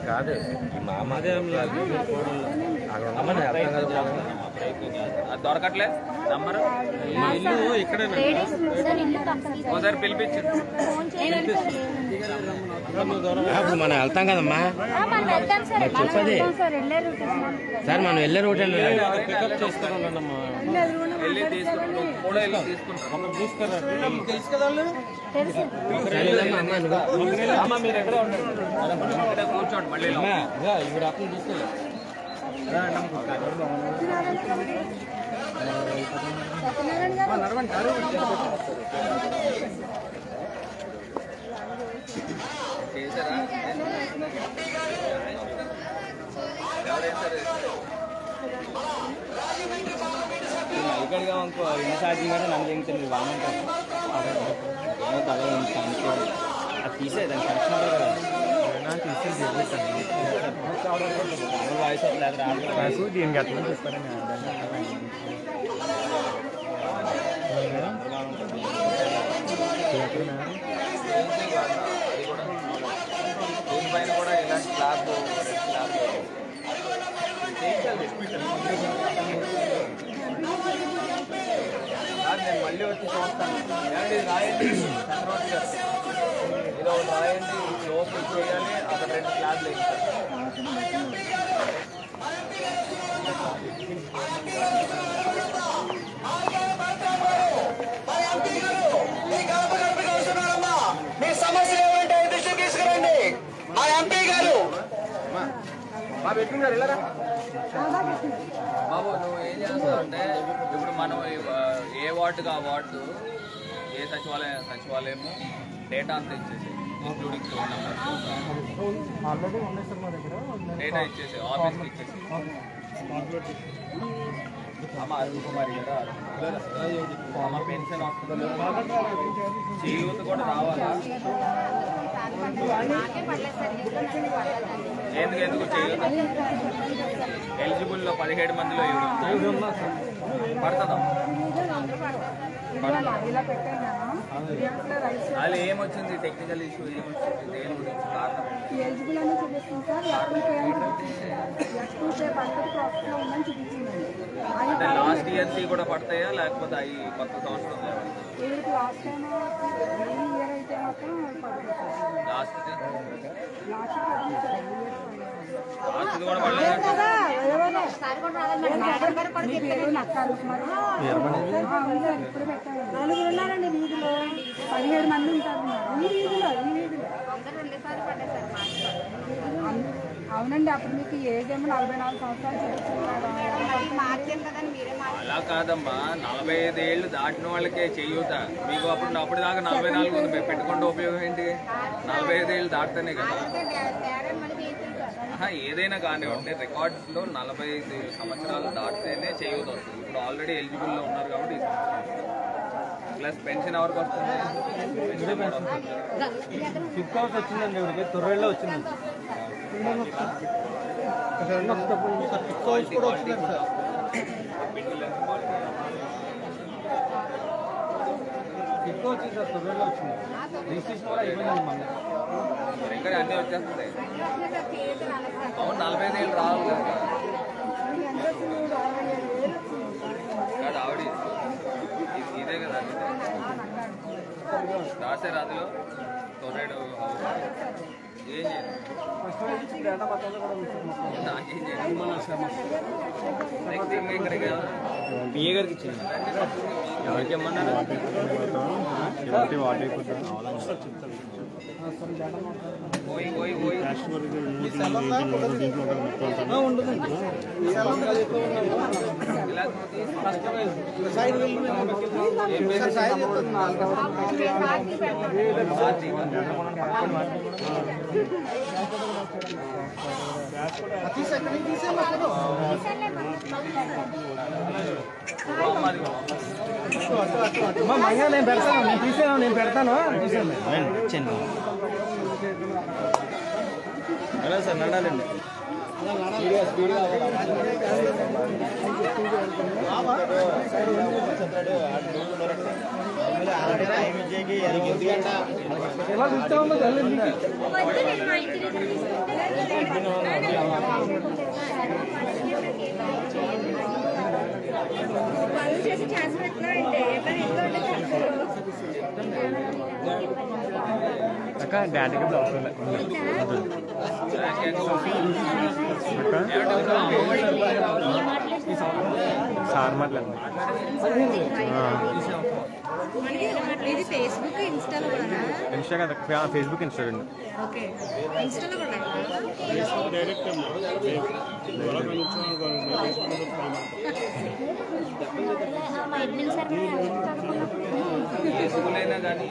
[SPEAKER 7] కాదు మామదే
[SPEAKER 2] దొరకట్లే నంబర్
[SPEAKER 4] ఇక్కడ
[SPEAKER 3] సార్ ఇల్లు పక్కన
[SPEAKER 2] ఒకసారి పిలిపించండి.
[SPEAKER 3] ఫోన్ చేయండి.
[SPEAKER 7] ఇప్పుడు మనం వెళ్తాం కదమ్మా
[SPEAKER 3] మనం వెళ్తాం సార్, సార్ వెళ్ళే రూట్
[SPEAKER 7] సార్, మనం వెళ్ళే రూట్ అండి.
[SPEAKER 4] పికప్ చేసుకున్నానమ్మా.
[SPEAKER 2] వెళ్ళి తీసుకుంటాం, కూడా వెళ్ళి తీసుకుంటాం.
[SPEAKER 4] తెలుసు కదా
[SPEAKER 3] తెలుసు.
[SPEAKER 2] మీరు ఎక్కడ ఉండండి, కూర్చోండి. మళ్ళీ
[SPEAKER 4] ఇప్పుడు అప్పుడు తీసుకెళ్ళి
[SPEAKER 2] చేశారా? ఎవరేసారు?
[SPEAKER 7] ఇక్కడిగా ఇంకో ఇన్న ఛార్జింగ్ కానీ నన్ను దిగుతుంది బాగుంటుంది. తల అది తీసేదాన్ని కరెక్షన్ ఉంటుంది కదా, వాయిస్ లేదు రాదు. దీనికి అట్లా చూస్తారని
[SPEAKER 2] దీనిపైన కూడా ఇలాంటి స్లాబ్ నేను మళ్ళీ వచ్చి చూస్తాను. ఏమండి రాయండి, చంద్రబాబు గారు ఇదో రాయండి, లోపు చేయాలి. అక్కడ 2 స్లాబ్లు
[SPEAKER 1] మీ సమస్యలు ఏమంటే దృష్టికి తీసుకురండి. మా ఎంపీ గారు
[SPEAKER 2] బాబు నువ్వు ఏం చేస్తావు అంటే, ఇప్పుడు మనం ఏ వార్డుగా ఆ వార్డు, ఏ సచివాలయము డేటా అంతా ఇచ్చేసి ఇంక్లూడింగ్ ఫోన్ నెంబర్
[SPEAKER 4] ఆల్రెడీ ఉన్నాయి సార్ మా దగ్గర.
[SPEAKER 2] డేటా ఇచ్చేసి ఆఫీస్కి ఇచ్చేసి అమ్మ అరుణ్ కుమారి గారు, అమ్మ పెన్షన్ హాస్పిటల్ చేయూత కూడా రావాలా? ఎందుకు చేయూత ఎలిజిబుల్లో 17 మందిలో 7 పడుతుందా? అది ఏమొచ్చింది, టెక్నికల్ ఇష్యూ ఏమొచ్చింది, దేని గురించి కారణం?
[SPEAKER 6] ఎలిజిబుల్ అని చూపిస్తుంది సార్, ఉందని చూపించింది.
[SPEAKER 2] అంటే లాస్ట్ ఇయర్స్ కూడా పడతాయా, లేకపోతే అవి కొత్త సంవత్సరం
[SPEAKER 6] లాస్ట్ టైం ఇయర్ అయితే మాత్రం
[SPEAKER 2] లాస్ట్
[SPEAKER 6] లాస్ట్
[SPEAKER 2] కూడా పడలేదు
[SPEAKER 6] కదా. ఇప్పుడు పెట్టాను. 4 ఉన్నారండి వీధిలో, 17 మంది ఉంటారు ఈ వీధిలో. అవునండి, అప్పుడు మీకు ఏజ్ ఏమో 44 సంవత్సరాలు చూపిస్తున్నాడు.
[SPEAKER 2] అలా కాదమ్మా, 45 ఏళ్ళు దాటిన వాళ్ళకే చేయూత. మీకు అప్పుడు దాకా 44 ఉంది, పెట్టుకుంటే ఉపయోగం ఏంటి? 45 ఏళ్ళు దాటితేనే కదా. ఏదైనా కానివ్వండి, రికార్డ్స్లో 45 సంవత్సరాలు దాటితేనే చేయూత వస్తుంది. ఇప్పుడు ఆల్రెడీ ఎలిజిబుల్లో ఉన్నారు కాబట్టి ప్లస్ పెన్షన్ ఎవరికి వస్తుంది?
[SPEAKER 4] ఫిఫ్త్ హౌస్ వచ్చిందండి, ఇవిడికి తొర్రెల్లో వచ్చిందండి. ఫిఫ్త్ వచ్చింది సార్, తొర్రెల్లో వచ్చింది. రిజిస్ట్రేషన్ కూడా అయిపోయిందండి మళ్ళీ.
[SPEAKER 2] ఇంకా అన్నీ వచ్చేస్తుంది. అవును, 45 ఏళ్ళు రావాలి కదా. కాదు ఆవిడ ఇదే కదా, రాశారు అందులో తొర్రేడు ఏం చేయాలి? నాకేం చేయాలి? నెక్స్ట్ ఇంకెక్కడికి
[SPEAKER 7] పిఏ గారికి ఇచ్చింది. ఎవరికి ఇమ్మన్నారు?
[SPEAKER 2] పోయి పోయి పోయి
[SPEAKER 7] నేను పెడతాను ఎలా సార్ నడాలండి ఎలా చూస్తా ఉందో అక్క డాడీకి అవసరం లేదు సార్ మాట్లాడండి
[SPEAKER 3] ఫేస్బుక్ ఇన్స్టాలో కూడా
[SPEAKER 7] ఇన్స్టా కదా ఫేస్బుక్ ఇన్స్టాగ్రామ్
[SPEAKER 3] ఓకే ఇన్స్టాలో కూడా
[SPEAKER 2] స్కూలైనా కానీ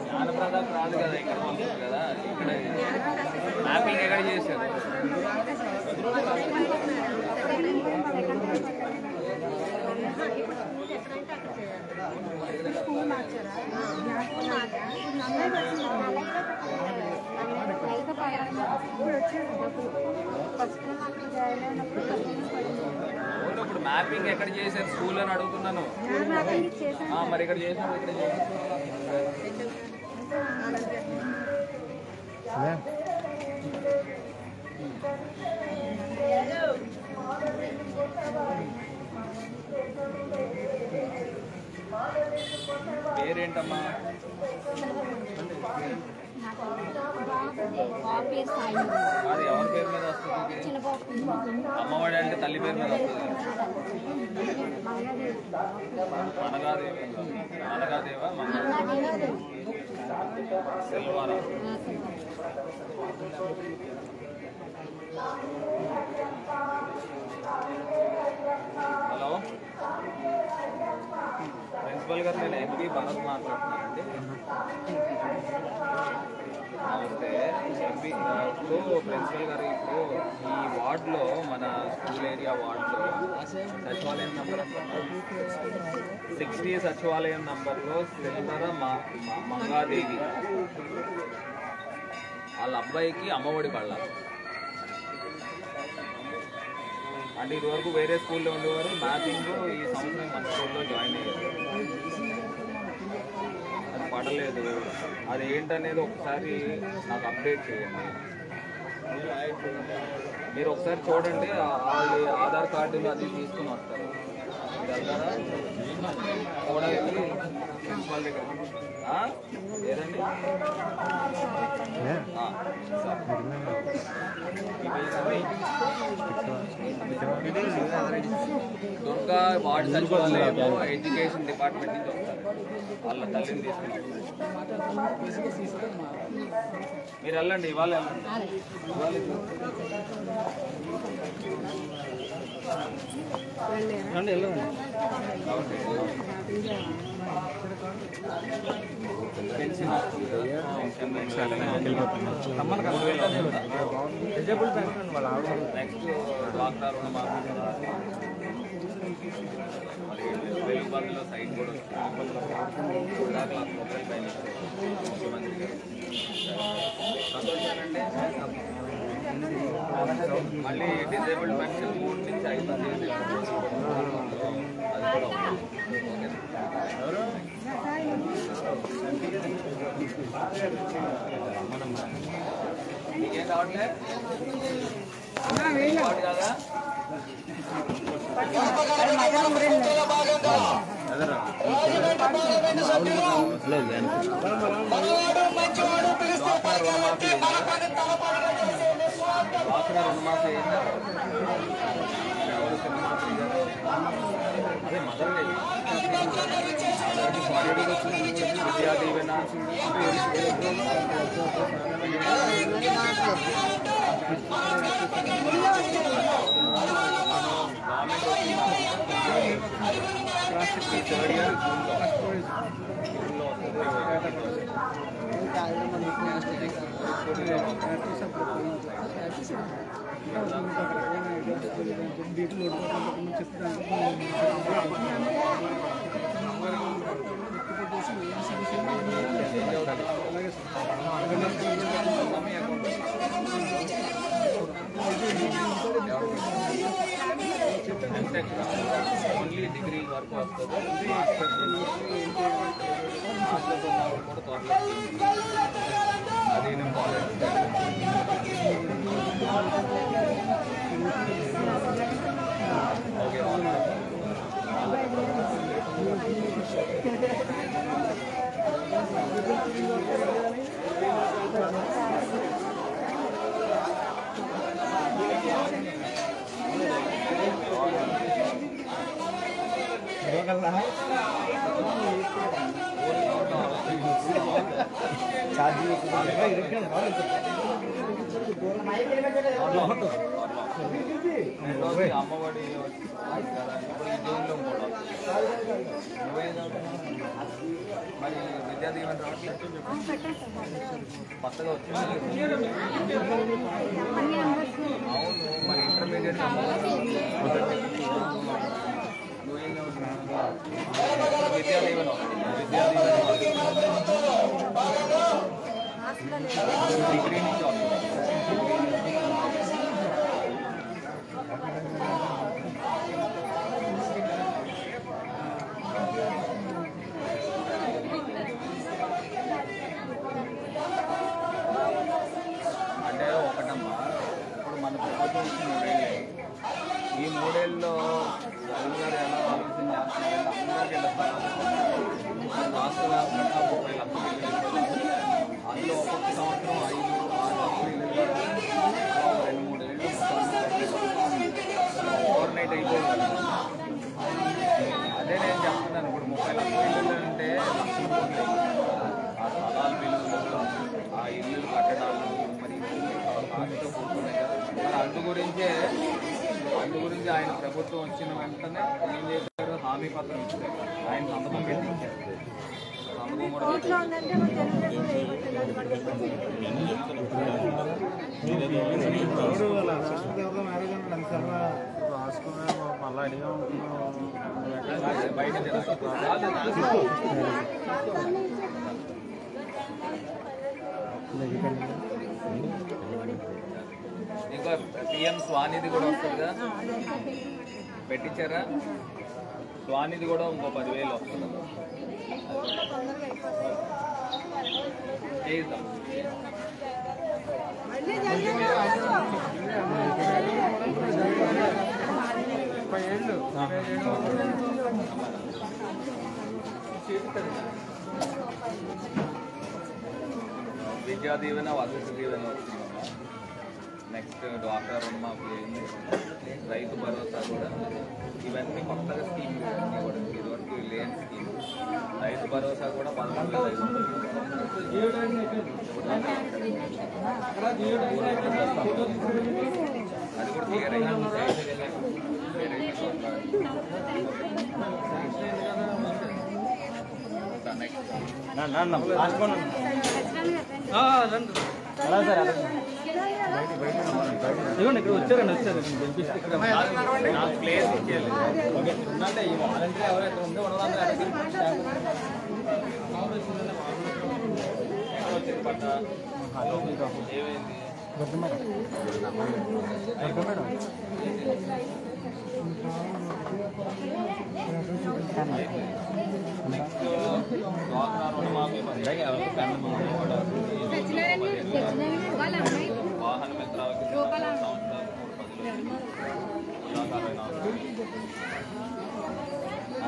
[SPEAKER 2] జ్ఞానప్రదాప్ రాదు కదా ఇక్కడ కదా ఇక్కడ మ్యాపింగ్ ఎక్కడ చేశారు ఇప్పుడు మ్యాపింగ్ ఎక్కడ చేశారు స్కూల్ అని అడుగుతున్నాను మరి ఇక్కడ చేసాను ఇక్కడ పేరేంటమ్మా అది ఎవరి పేరు మీద వస్తుంది అమ్మఒడి అంటే తల్లి పేరు మీద వస్తుంది అనగాదేవా సెల్వారా హలో ప్రిన్సిపల్ గారు నేను ఎంపీ భరత్ మాట్లాడుతున్నానండి నమస్తే ఎంపీ ఇప్పుడు ప్రిన్సిపల్ గారు ఇప్పుడు ఈ వార్డులో మన స్కూల్ ఏరియా వార్డులో సచివాలయం నంబర్ 60 సచివాలయం నంబర్లో సెల్వర మంగాదేవి వాళ్ళ అబ్బాయికి అమ్మఒడి పడాలి అంటే ఇదివరకు వేరే స్కూల్లో ఉండేవారు మ్యాపింగ్ ఈ సంవత్సరం మన స్కూల్లో జాయిన్ అయ్యారు అది పడలేదు అది ఏంటనేది ఒకసారి నాకు అప్డేట్ చేయండి మీరు ఒకసారి చూడండి ఆధార్ కార్డులు అది తీసుకుని వస్తారు కూడా ప్రిన్సిపాల్ దగ్గర లేదండి దుర్గా వార్డు సచివాలయం ఎడ్యుకేషన్ డిపార్ట్మెంట్ నుంచి వస్తారు వాళ్ళ తల్లిని తీసుకున్నారు మీరు వెళ్ళండి ఇవాళ వెళ్ళండి నెక్స్ట్ డ్వాక్రా రుణమాఫీ వెలుగుబాటులో సైట్ కూడా వస్తుంది మొబైల్ పైన ముఖ్యమంత్రి గారు సంతోషాలంటే మళ్ళీ డిజేబుల్డ్ పెన్షన్ 3 నుంచి 5 చేసి అది కూడా మీకేం కావట్లే కదా
[SPEAKER 1] మంచివాడు పిలిస్తే
[SPEAKER 2] డ్వాక్రా రుణమాఫీ అయిందా? అదే mother Vidya Deevena third year only degree వరకు వస్తుంది. కూడా త్వరలో అది ఓకే అమ్మఒడి ఇప్పుడు ఈ జూన్లో కూడా మరి విద్యా దీవెన రావట్లేదు కొత్తగా వచ్చింది. అవును మరి ఇంటర్మీడియట్ విద్యా దీవెన డిగ్రీ నుంచి అంటే ఒకటమ్మా, ఇప్పుడు మన ప్రభుత్వం ఇచ్చిన 3 ఏళ్ళే. ఈ 3 ఏళ్ళలో అందరూ ఎలా ఆలోచన చేస్తున్నారంటే అందరికీ రాష్ట్ర వ్యాప్తంగా 30 లక్షలు అందులో ఒక్కొక్క సంవత్సరం 5, 6 లక్షలు 2-3 ఏళ్ళు ఓవర్ నైట్ అయిపోయింది. అదే నేను చెప్తున్నాను. ఇప్పుడు 30 లక్షల ఇల్లు అంటే లక్షల కోట్లు ఆ స్థలాల విలువలు, ఆ ఇల్లు కట్టడాలు మరి వాటితో కూడుకున్నాయి కదా. మరి అందు గురించి ఆయన ప్రభుత్వం వచ్చిన వెంటనే ఏం చేశారు, హామీ పత్రం ఇచ్చారు. ఆయన సంతకం పెట్టించారు. సంతకం కూడా బయట ఇంకా పిఎం స్వానిధి కూడా వస్తుంది కదా, పెట్టించారా? స్వానిధి కూడా ఇంకో 10,000 వస్తుంది. చేద్దాం. విద్యా దీవెన, వసతి దీవెన వచ్చిందమ్మా. నెక్స్ట్ డ్వాక్రా రుణమాఫీ అయింది, రైతు భరోసా కూడా. ఇవన్నీ కొత్తగా స్కీమ్ కూడా, ఇదివరకు లేని స్కీమ్. రైతు భరోసా కూడా 11,500. అది కూడా క్లియర్ అయింది. నెక్స్ట్ ఇదిగోండి ఇక్కడ వచ్చారండి నాకు ప్లేస్ ఇచ్చేయాలి. ఓకే అంటే ఈ వాలంటీర్ ఎవరైతే ఉందో ఉన్నదంటే వచ్చింది పట్ట ఏమైంది నెక్స్ట్ డ్వాక్రా రుణమాఫీ పడ్డాయి. ఎవరికి పెన్ను వాహన మిత్రాలకి సంవత్సరాలు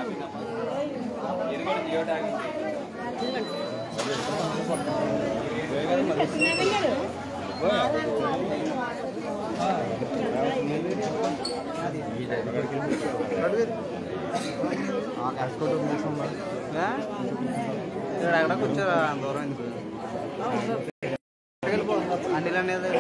[SPEAKER 2] 3 ఇది కూడా జియో ట్యాగింగ్.
[SPEAKER 7] ఎక్కడ కూర్చోరా దూరం ఎందుకు అనిల్ అనేది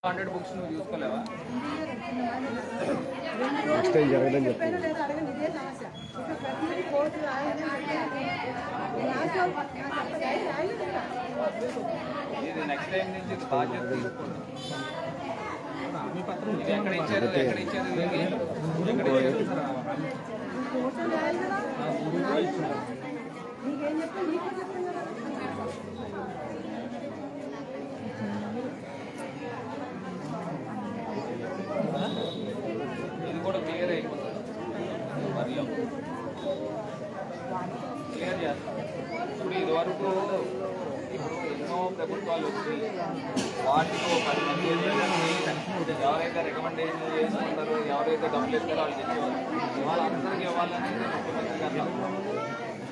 [SPEAKER 2] 100 books నువ్వు చూసుకోలేవా?
[SPEAKER 4] నెక్స్ట్ టైం జరగదని చెప్తాను.
[SPEAKER 2] ఇది నెక్స్ట్ టైం నుంచి బాధ్యత తీసుకోండి. ఇది ఎక్కడ ఇచ్చారు? ఎక్కడ ఇచ్చారు? ఎక్కడ ఇచ్చారు? ఇది కూడా క్లియర్ అయిపోతుంది. మరియు క్లియర్ చేస్తాం. ఇప్పుడు ఇదివరకు ఎన్నో ప్రభుత్వాలు వచ్చి వాటిలో 10 మంది ఎవరైతే రికమెండేషన్ చేసుకుంటారో, ఎవరైతే డబ్బులు ఇస్తారో వాళ్ళకి ఇచ్చేవాళ్ళు. వాళ్ళందరికీ ఇవ్వాలని ముఖ్యమంత్రి గారు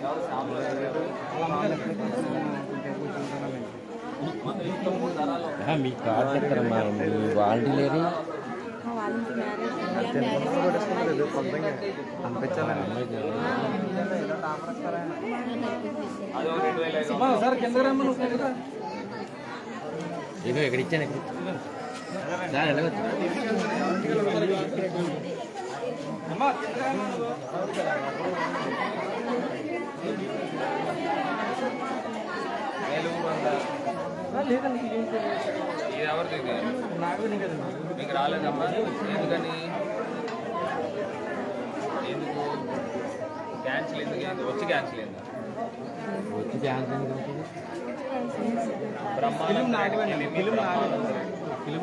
[SPEAKER 2] ఎవరు సాంబలు
[SPEAKER 7] మీ కార్డు చెప్తారమ్మా, మీ వాలంటీర్
[SPEAKER 2] సార్ కింద
[SPEAKER 7] ఎక్కడ ఇచ్చాను
[SPEAKER 2] ఇది ఎవరిది? మీకు రాలేదమ్మా? ఎందుకని? ఎందుకు క్యాన్సిల్? ఎందుకు వచ్చి క్యాన్సిల్ అయిందా?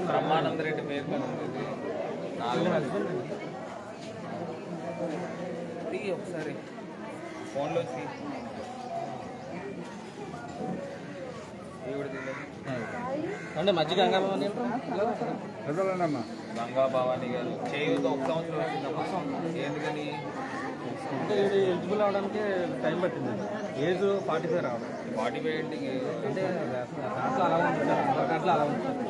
[SPEAKER 2] బ్రహ్మానంద రెడ్డి పేరు ఒకసారి ఫోన్లో వచ్చి
[SPEAKER 7] అంటే మధ్య గంగా
[SPEAKER 2] భవాని గారు చేయూత 1 సంవత్సరం వచ్చిందమ్మా. ఎందుకని?
[SPEAKER 7] అంటే ఎలిజిబుల్ అవడానికి టైం పట్టింది. ఏజ్ 45 రావడం.
[SPEAKER 2] 45 ఏంటికి?
[SPEAKER 7] అంటే దాంట్లో అలా ఉంటుంది, దాంట్లో అలా ఉంటుంది.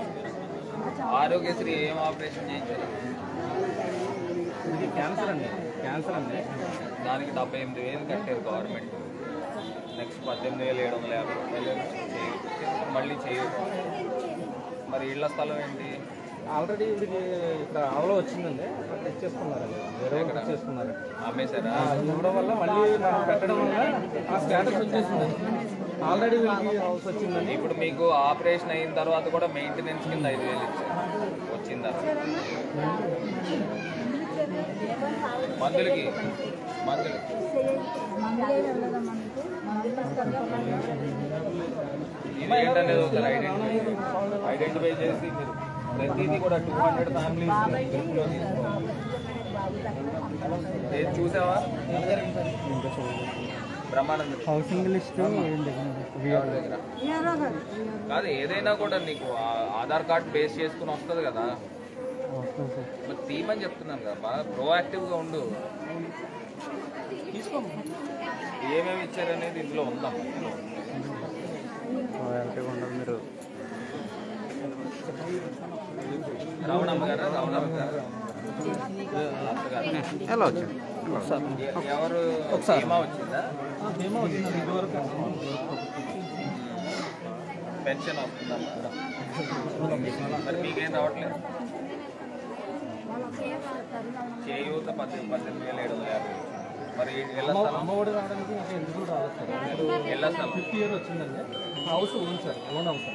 [SPEAKER 2] ఆరోగ్యశ్రీ ఏం ఆపరేషన్ చేయించారు?
[SPEAKER 7] ఇది క్యాన్సర్ అండి.
[SPEAKER 2] దానికి 78,000 కట్టారు గవర్నమెంట్. నెక్స్ట్ 18,750 రూపాయలు మళ్ళీ చేయరు. మరి ఇళ్ల స్థలం ఏంటి?
[SPEAKER 7] ఆల్రెడీ వీడికి ఇక్కడ ఆవులో వచ్చిందండి, తెచ్చేసుకున్నారండి. వేరే చేసుకున్నారు,
[SPEAKER 2] అమ్మేశారా?
[SPEAKER 7] ఇవ్వడం వల్ల మళ్ళీ మనం పెట్టడం వల్ల ఆ స్టేటస్ వచ్చేసింది. ఆల్రెడీ వీళ్ళకి హౌస్ వచ్చిందండి.
[SPEAKER 2] ఇప్పుడు మీకు ఆపరేషన్ అయిన తర్వాత కూడా మెయింటెనెన్స్ కింద 5,000 ఇచ్చారు. వచ్చిందా? మందులకి ఇది ఏంటనేది ఒకసారి ఐడెంటిఫై చేసి మీరు ప్రతిదీ కూడా 200 ఫ్యామిలీస్ గ్రూప్లో తీసుకోవాలి. ఏది చూసావా? బ్రహ్మానంద
[SPEAKER 7] హౌసింగ్ లిస్ట్
[SPEAKER 2] దగ్గర కాదు, ఏదైనా కూడా నీకు ఆధార్ కార్డ్ బేస్ చేసుకుని వస్తుంది కదా. మరి తీమని చెప్తున్నాను కదా, బాగా ప్రోయాక్టివ్గా ఉండు. తీసుకో. ఏమేమి ఇచ్చారనేది ఇందులో ఉందాం.
[SPEAKER 7] మీరు
[SPEAKER 2] రావణమ్మ గారు
[SPEAKER 7] ఎలా వచ్చింది?
[SPEAKER 2] ఎవరు?
[SPEAKER 7] ఒకసారి
[SPEAKER 2] వచ్చిందా? పెన్షన్ వస్తుందమ్మా. మరి మీకేం రావట్లేదు? చేయూత 18,750. మరి
[SPEAKER 7] అమ్మఒడి రావడానికి ఎందుకు రావచ్చు?
[SPEAKER 2] ఇళ్ళ స్థలం
[SPEAKER 7] 50 years వచ్చిందండి. House own sir, own house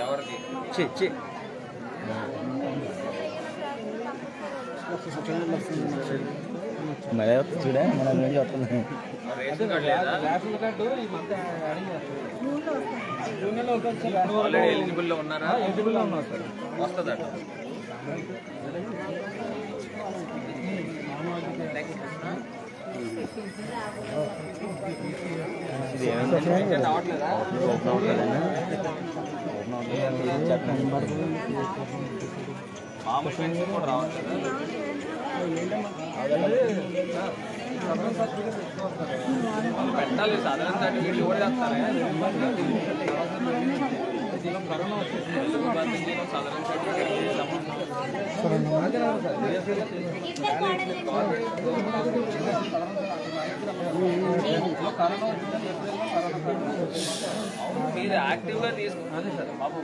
[SPEAKER 2] ఎవరికి?
[SPEAKER 7] చూడే మనం ఏం చెప్తున్నాం.
[SPEAKER 2] రేషన్ కార్డు లేదా?
[SPEAKER 7] రేషన్ కార్డు ఈ మధ్య జూనియర్లో ఉంటుంది సార్.
[SPEAKER 2] ఆల్రెడీ ఎలిజిబుల్లో ఉన్నారా?
[SPEAKER 7] ఎలిజిబుల్లో ఉన్నారు సార్.
[SPEAKER 2] వస్తుందట. రావట్లేదా? మామూలు పెన్షన్ కూడా రావట్లేదా? పెట్టాలి సాధారణ సర్టిఫికేట్ కూడా చేస్తారా కరోనా సాధారణ సర్టిఫికేట్ మీరు యాక్టివ్గా తీసుకున్నది సార్ బాబు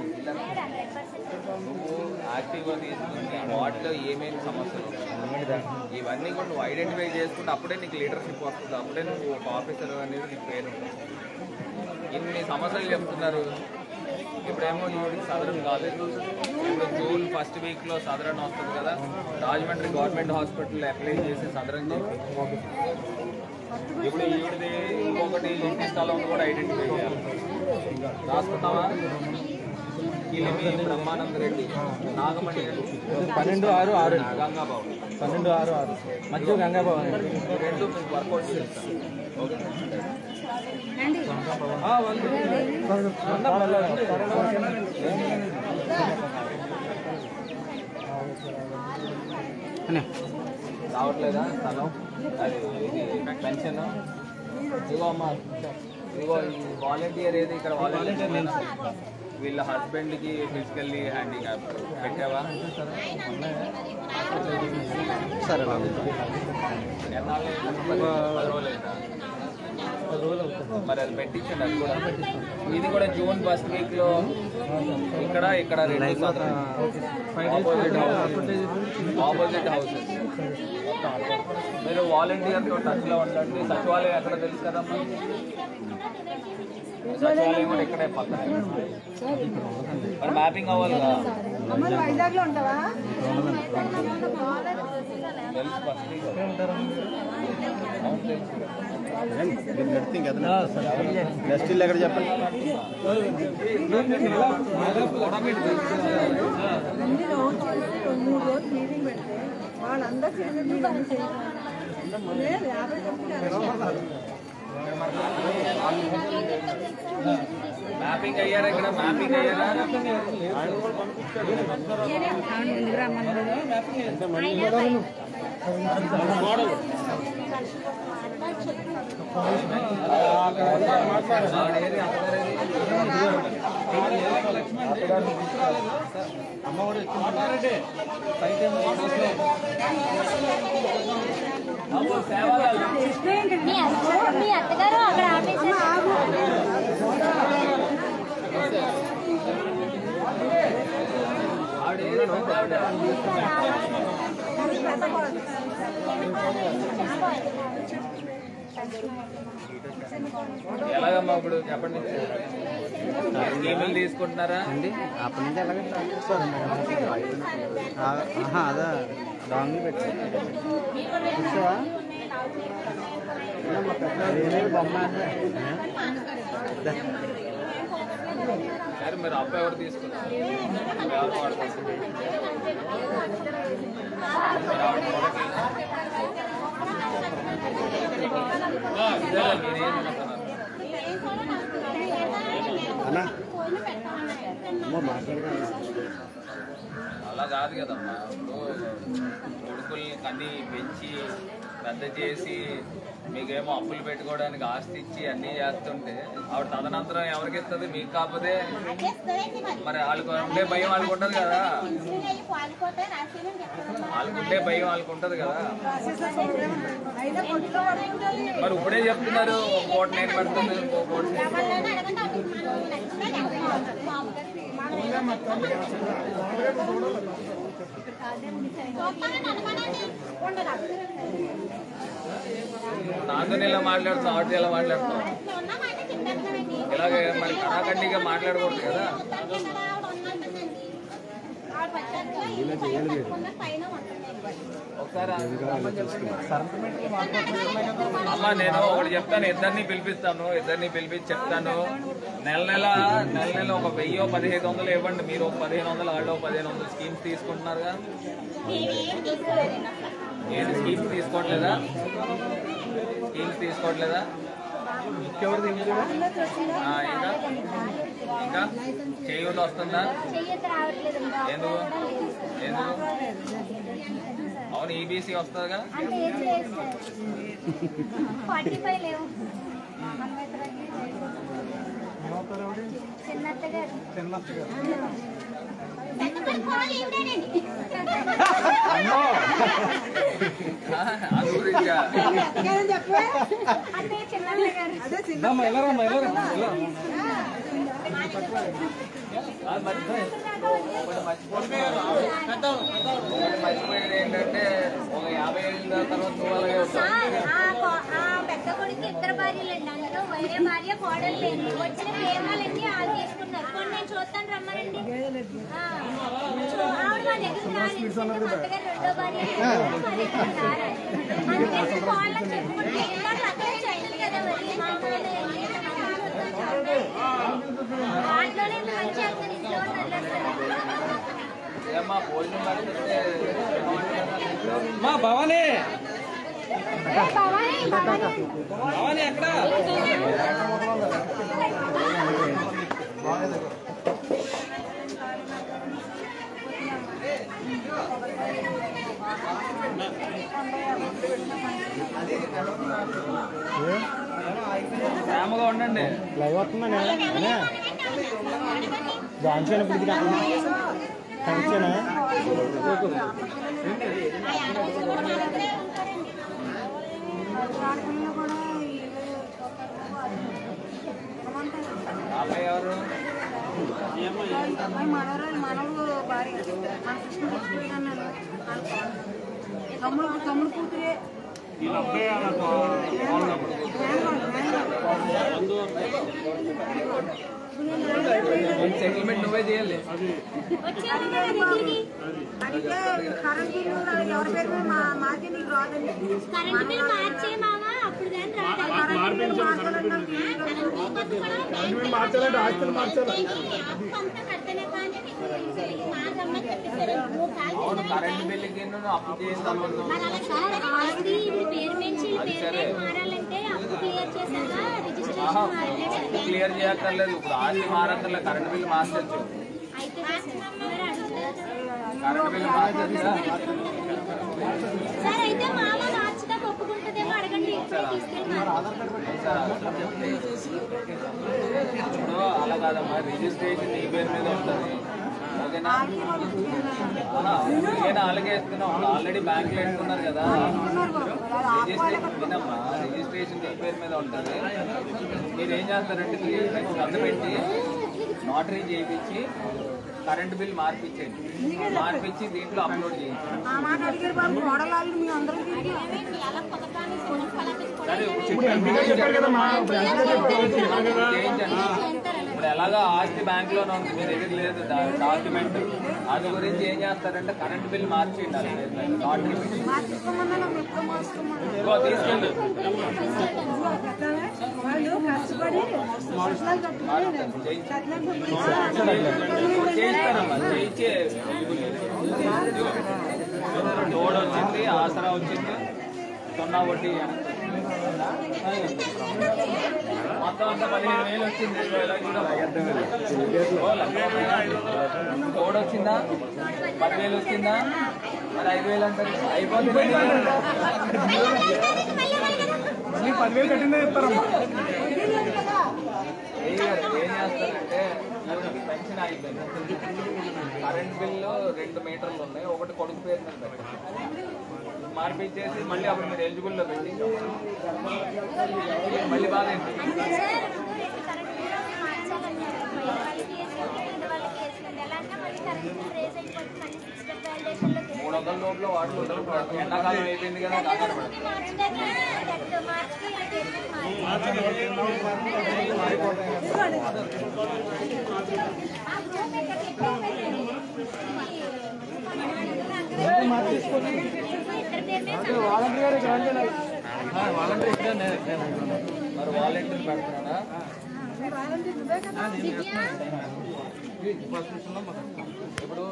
[SPEAKER 2] నువ్వు యాక్టివ్గా తీసుకుంటే వాటిలో ఏమేమి సమస్యలు ఇవన్నీ కూడా నువ్వు ఐడెంటిఫై చేసుకుంటే అప్పుడే నీకు లీడర్షిప్ వస్తుంది, అప్పుడే నువ్వు ఒక ఆఫీసర్ అనేది నీకు పేరు. ఇన్ని సమస్యలు చెప్తున్నారు. ఇప్పుడేమో నువ్వు సదరన్ కాలేదు, ఇప్పుడు జూన్ ఫస్ట్ వీక్లో సదరన్ వస్తుంది కదా, రాజమండ్రి గవర్నమెంట్ హాస్పిటల్లో అప్లై చేసి సదరన్ చెప్పి ఇప్పుడు ఈవిడిది ఇంకొకటి ఇంటి స్థలం కూడా ఐడెంటిఫై చేయాలి. రాసుకున్నావా? కిలిమి బ్రహ్మానంద రెడ్డి, నాగమణి
[SPEAKER 7] 12/6/6
[SPEAKER 2] గంగాబాబు
[SPEAKER 7] 12/6/6 మధ్య గంగాబాబు
[SPEAKER 2] రెండు వర్కౌట్ చేస్తాను. ఓకే రావట్లేదా స్థలం? అది ఇది పెన్షన్. ఇదిగో అమ్మా, ఇదిగో ఈ వాలంటీర్ ఏది ఇక్కడ వాలంటీర్ వీళ్ళ హస్బెండ్కి ఫిజికల్లీ హ్యాండిక్యాప్ పెట్టావా?
[SPEAKER 7] సరే
[SPEAKER 2] ఎన్నాళ్ళు? 10 రోజులైందా? మరి అది పెట్టించండి. అది కూడా ఇది కూడా జూన్ ఫస్ట్ వీక్లో ఇక్కడ ఇక్కడ ఆపోజిట్ హౌసెస్. మీరు వాలంటీర్తో టచ్లో ఉండండి. సచివాలయం ఎక్కడ తెలుసు కదమ్మా, సచివాలయం కూడా ఇక్కడే పక్కన. మరి మ్యాపింగ్ అవ్వాలి కదా.
[SPEAKER 6] వైజాగ్ లో ఉంటావా?
[SPEAKER 7] నెక్స్ట్ ఇల్లు ఎక్కడ చెప్పండి.
[SPEAKER 6] మీటింగ్ పెడితే వాళ్ళందరూ
[SPEAKER 2] మ్యాపింగ్ అయ్యారా? ఇక్కడ మ్యాపింగ్ అయ్యారా?
[SPEAKER 3] మీ అత్తగారు అక్కడ
[SPEAKER 2] ఎలాగమ్మా ఇప్పుడు చెప్పండి. స్కీములు తీసుకుంటున్నారా?
[SPEAKER 7] అప్పటి నుంచి ఎలాగే అదా డాంగి పెట్టి బొమ్మ
[SPEAKER 2] సరే మీరు అప్పు ఎవరు తీసుకున్నారు? ఎవరు వాడుకుంటున్నారు?
[SPEAKER 7] అన్నా మాట్లాడగా
[SPEAKER 2] అలా కాదు కదమ్మా. ఇప్పుడు కొడుకుల్ని కన్నీ పెంచి పెద్ద చేసి మీకేమో అప్పులు పెట్టుకోవడానికి ఆస్తి ఇచ్చి అన్నీ చేస్తుంటే ఆవిడ తదనంతరం ఎవరికి ఇస్తుంది? మీకు కాకపోతే మరి వాళ్ళకు ఉండే భయం వాళ్ళకు ఉంటుంది కదా, వాళ్ళకుండే భయం వాళ్ళకు ఉంటుంది కదా. మరి ఇప్పుడే చెప్తున్నారు ఒక కోట నేను పడుతుంది, ఇంకో కోట నాతో ఇలా మాట్లాడుతున్నావు, ఆవిడతో ఎలా మాట్లాడుతున్నావు? ఇలాగే మరి కరాఖండిగా మాట్లాడకూడదు కదా. ఒకసారి అమ్మ నేను ఒకటి చెప్తాను, ఇద్దరిని పిలిపిస్తాను, ఇద్దరిని పిలిపించి చెప్తాను. నెల నెల ఒక 1000-1500 ఇవ్వండి. మీరు 1500, వాళ్ళు 1500 స్కీమ్స్ తీసుకుంటున్నారుగా. ఏది స్కీమ్స్ తీసుకోవట్లేదా? స్కీమ్స్ తీసుకోవట్లేదా? ఇంకా చేయూత వస్తుందా? ఎందుకు అవును ఈబీసీ వస్తుందిగా.
[SPEAKER 3] అంటే ఏం లేదు సార్ 45 లేవు చిన్నత్త గారు
[SPEAKER 2] అది గురించా?
[SPEAKER 3] అంటే చిన్నత్త గారు
[SPEAKER 2] మర్చిపోయేది ఏంటంటే ఒక 50 ఏళ్ళ తర్వాత నువ్వు అలాగే వస్తావు.
[SPEAKER 3] పెద్ద కొడుకు 2 భార్యలండి, అందులో వేరే భార్య కోడలు లేదు. వచ్చిన ప్రేమాలన్నీ వాళ్ళు తీసుకున్నారు. కొన్ని నేను చూస్తాను రమ్మనండి. ఆవిడ మా దగ్గర కొత్తగా 2వ భార్య అందుకే కోళ్ళకి చెప్పుకుంటే ఇందాక అక్కడ చైల్డ్ కదా మరి వాటిలోనే మంచి చేస్తారు. ఇంట్లో
[SPEAKER 2] ఏమ్మా భోజనం పెడితే
[SPEAKER 7] మా భవానీ
[SPEAKER 3] భవానీ
[SPEAKER 7] భవానీ ఎక్కడ
[SPEAKER 2] ప్రేమగా ఉండండి.
[SPEAKER 4] లైవ్ వస్తుందనే జాన్సీ ఇప్పుడు కనెక్షన్
[SPEAKER 2] అబ్బాయి ఎవరు?
[SPEAKER 6] మనవు భార్య తమ్ముడు కూతురే
[SPEAKER 2] సెటిల్మెంట్ నువ్వే చేయాలి.
[SPEAKER 6] కరెంట్ బిల్లు ఎవరి పేరు మీద మాకే నీకు రాదండి.
[SPEAKER 3] కరెంట్ బిల్ మార్చే మామ అప్పుడు కానీ
[SPEAKER 4] మార్చాలంటే ఆస్తులు మార్చాలి.
[SPEAKER 2] అవును కరెంట్ బిల్లుకి అప్పు చేస్తాం. క్లియర్ చేయక్కర్లేదు. ఇప్పుడు ఆస్తి మారక్కర్లేదు, కరెంట్ బిల్లు మార్చచ్చు. కరెంట్ బిల్లు మార్చచ్చా?
[SPEAKER 3] సార్ అయితే మామ మార్చడానికి ఒప్పుకుంటుందేమో అడగండి.
[SPEAKER 2] ఇప్పుడు అలా కాదమ్మా, రిజిస్ట్రేషన్ ఈ పేరు మీద ఉంటుంది. ఓకేనా? నేను అలాగే ఇస్తున్నాం. ఆల్రెడీ బ్యాంకులో వేసుకున్నారు కదా. వినమ్మా, రిజిస్ట్రేషన్ ఈ పేరు మీద ఉంటుంది. మీరు ఏం చేస్తారంటే సంద పెట్టి నోటరీ చేయించి కరెంట్ బిల్ మార్పించండి. మార్పించి దీంట్లో అప్లోడ్ చేయండి. సరే ఇప్పుడు ఎలాగా ఆస్తి బ్యాంక్ లోనే ఉంది, మీ దగ్గర లేదు డాక్యుమెంట్. అది గురించి ఏం చేస్తారంటే కరెంట్ బిల్ మార్చేయండి. అది నోటరీ తీసుకెళ్ళి చేయిస్తారమ్మా. చేయించే లోడ్ వచ్చింది, ఆసరా వచ్చింది, 0 వడ్డీ మొత్తం అంతా 15,000 వచ్చింది. లోడ్ వచ్చిందా? 10,000 వచ్చిందా? మరి 5,000 అంటారు. అయిపోతుంది.
[SPEAKER 4] మళ్ళీ 10,000 కట్టిందే చెప్తారమ్మా.
[SPEAKER 2] ఏం చేస్తారంటే పెన్షన్ అయిపోయింది. కరెంట్ బిల్లు 2 మీటర్లు ఉన్నాయి. ఒకటి కొడుకు పేరు మీద పెట్టండి. మార్పించేసి మళ్ళీ అప్పుడు మీరు ఎలిజిబుల్లో పెట్టి మళ్ళీ బాగా 300 లోపల వాడుకుంటారు. ఎండాకాలం అయిపోయింది కదా, కంగారు పడదు.
[SPEAKER 4] వాలంటీర్
[SPEAKER 2] మరి వాలంటీర్ పెడుతున్నాడా? ఇప్పుడు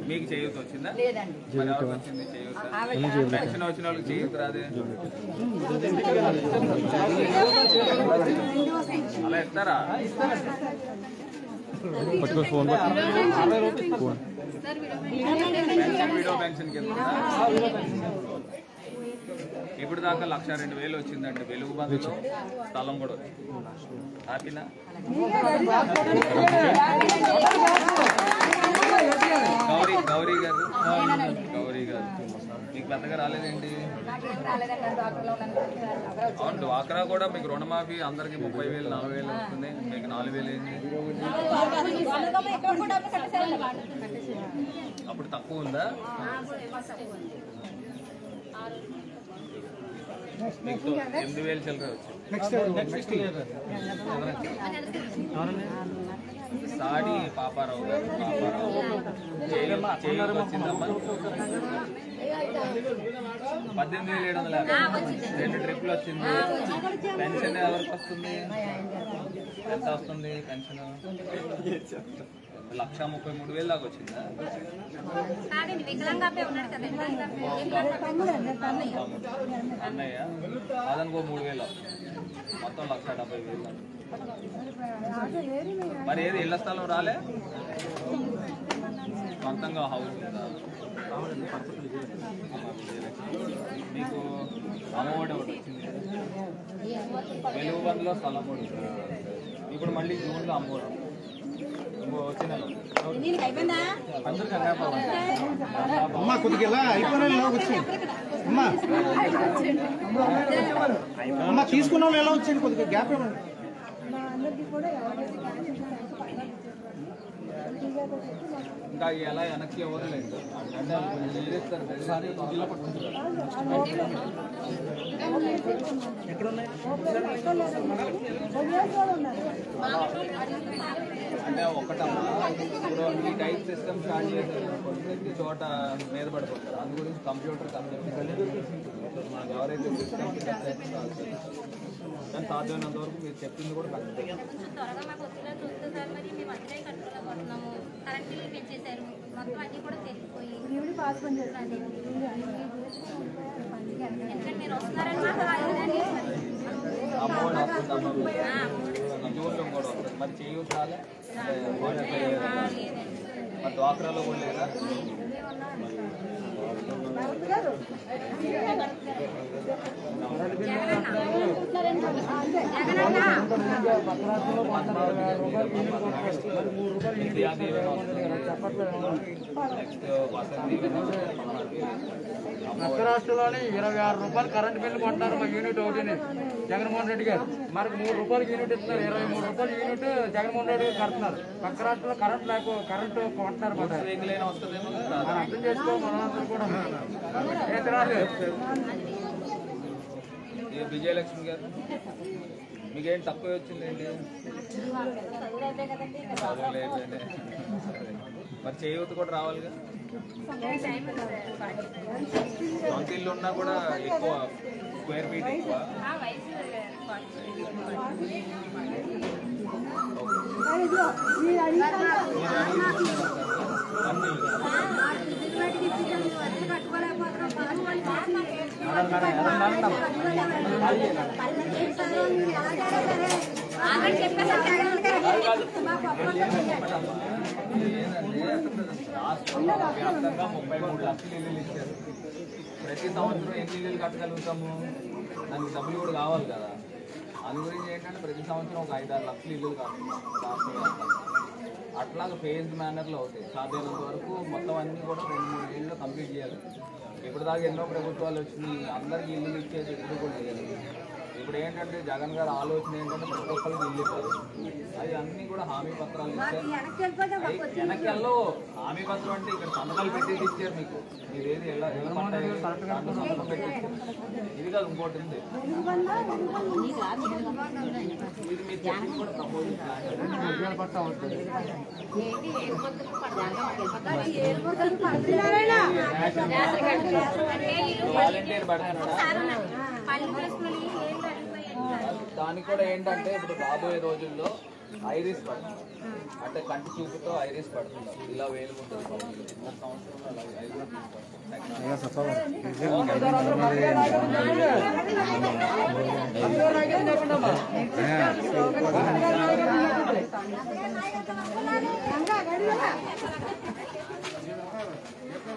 [SPEAKER 2] మీకు చేయూత వచ్చిందా? మరి ఎవరికి వచ్చింది చేయూత? పెన్షన్ వచ్చిన వాళ్ళకి చేయూత రాదే? అలా ఇస్తారా? పెన్షన్ విడో పెన్షన్ కింద ఇప్పుడు దాకా 1,02,000 వచ్చిందండి. వెలుగు బంధులో స్థలం కూడా హ్యాపీనా? గౌరీ గారు మీకు పెద్దగా రాలేదేంటి? అవును, డ్వాక్రా కూడా మీకు రుణమాఫీ అందరికి 30,000 40,000 వస్తుంది, మీకు 4,000 ఏంటి? అప్పుడు తక్కువ ఉందా? మీకు 8,000 చిల్లర వచ్చింది. సాడి పాపారావు గారు చేయూత వచ్చిందమ్మా. 18,750 2 ట్రిప్లు వచ్చింది. పెన్షన్ ఎవరికి వస్తుంది? ఎంత వస్తుంది పెన్షన్? 1,33,000 దాకా వచ్చిందా? అన్నయ్య అదనుకో 3,000 మొత్తం 1,70,000. మరి ఏది ఇళ్ల స్థలం రాలే? సొంతంగా హౌస్ ఉందా? మీకు అమ్మఒడి ఒకటి వచ్చింది, వెలుగు బంధులో స్థలం ఒకటి. ఇప్పుడు మళ్ళీ జూన్లో అమ్మఒడి వచ్చిన
[SPEAKER 1] అమ్మా కొద్దిగా అయిపోయినా వచ్చింది. అమ్మా తీసుకున్న వాళ్ళు ఎలా వచ్చింది? కొద్దిగా గ్యాప్ ఇవ్వండి.
[SPEAKER 2] ఇంకా ఎలా వెనక్కి ఇవ్వలేదు అంటే అంటే ఒకటమ్మా, ఇప్పుడు ఈ టైప్ సిస్టమ్ స్టార్ట్ చేశారు, ప్రతి చోట మీద పడిపోతారు. అందు గురించి కంప్యూటర్ మనకు ఎవరైతే సిస్టమ్ కానీ సాధ్యమైనంత వరకు మీరు చెప్పింది కూడా అమ్మఒడి వస్తుందమ్మా, జూన్లో కూడా వస్తుంది. మరి చేయూత రాలే? మరి డ్వాక్రాలో కూడా లేదా?
[SPEAKER 8] పక్క రాష్ట్రంలోని 26 రూపాయలు కరెంటు బిల్లు కొంటారు మా యూనిట్ ఒకటి జగన్మోహన్ రెడ్డి గారు. మనకు 3 రూపాయలు యూనిట్ ఇస్తున్నారు, 23 రూపాయలు యూనిట్ జగన్మోహన్ రెడ్డి గారు కడుతున్నారు. పక్క రాష్ట్రంలో కరెంటు కొంటున్నారు మాట. అర్థం చేసుకో మనందరూ కూడా.
[SPEAKER 2] విజయలక్ష్మి గారు మీకేం తక్కువ వచ్చిందండి? చదువులు అయిపోయింది. మరి చేయూత కూడా రావాలిగా. సొంత ఇల్లు ఉన్నా కూడా ఎక్కువ స్క్వేర్ ఫీట్ ఎక్కువ. రాష్ట్రంలో వ్యాప్తంగా 33 లక్షల ఇల్లులు ఇచ్చారు. ప్రతి సంవత్సరం ఎన్ని ఇల్లులు కట్టగలుగుతాము? దానికి డబ్బులు కూడా కావాలి కదా. అందు గురించి ఏంటంటే ప్రతి సంవత్సరం ఒక 5-6 లక్షల ఇల్లులు కడుతున్నాం రాష్ట్ర వ్యాప్తంగా. అట్లాగా ఫేజ్డ్ మేనర్లో అవుతాయి. సాధ్యమైనంత వరకు మొత్తం అన్నీ కూడా 2-3 ఏళ్ళలో కంప్లీట్ చేయాలి. ఇప్పుడు దాకా ఎన్నో ప్రభుత్వాలు వచ్చినాయి, అందరికీ ఇల్లులు ఇచ్చేది ఎప్పుడు కూడా లేదు. ఇప్పుడు ఏంటంటే జగన్ గారి ఆలోచన ఏంటంటే ప్రతి ఒక్కరికి ఇల్లు ఇస్తారు. అది అన్నీ కూడా హామీ పత్రాలు ఇచ్చారు. వెనకెల్లో హామీ పత్రం అంటే ఇక్కడ సంతకాలు పెట్టేసి ఇచ్చారు మీకు. మీరేది సంతకం పెట్టేసి ఇది కాదు, ఇంకోటి ఉంది. ఇది మీరు చెప్పి కూడా ప్రపోజల్ వాలంటీర్ పడుతున్నాడా? దానికి కూడా ఏంటంటే ఇప్పుడు రాబోయే రోజుల్లో ఐరిస్ పడుతుంది అంటే కంటి చూపుతో ఐరిస్ పడుతుంది ఇలా వేలుకుంటుంది ఒక సంవత్సరంలో అలా ఐరిస్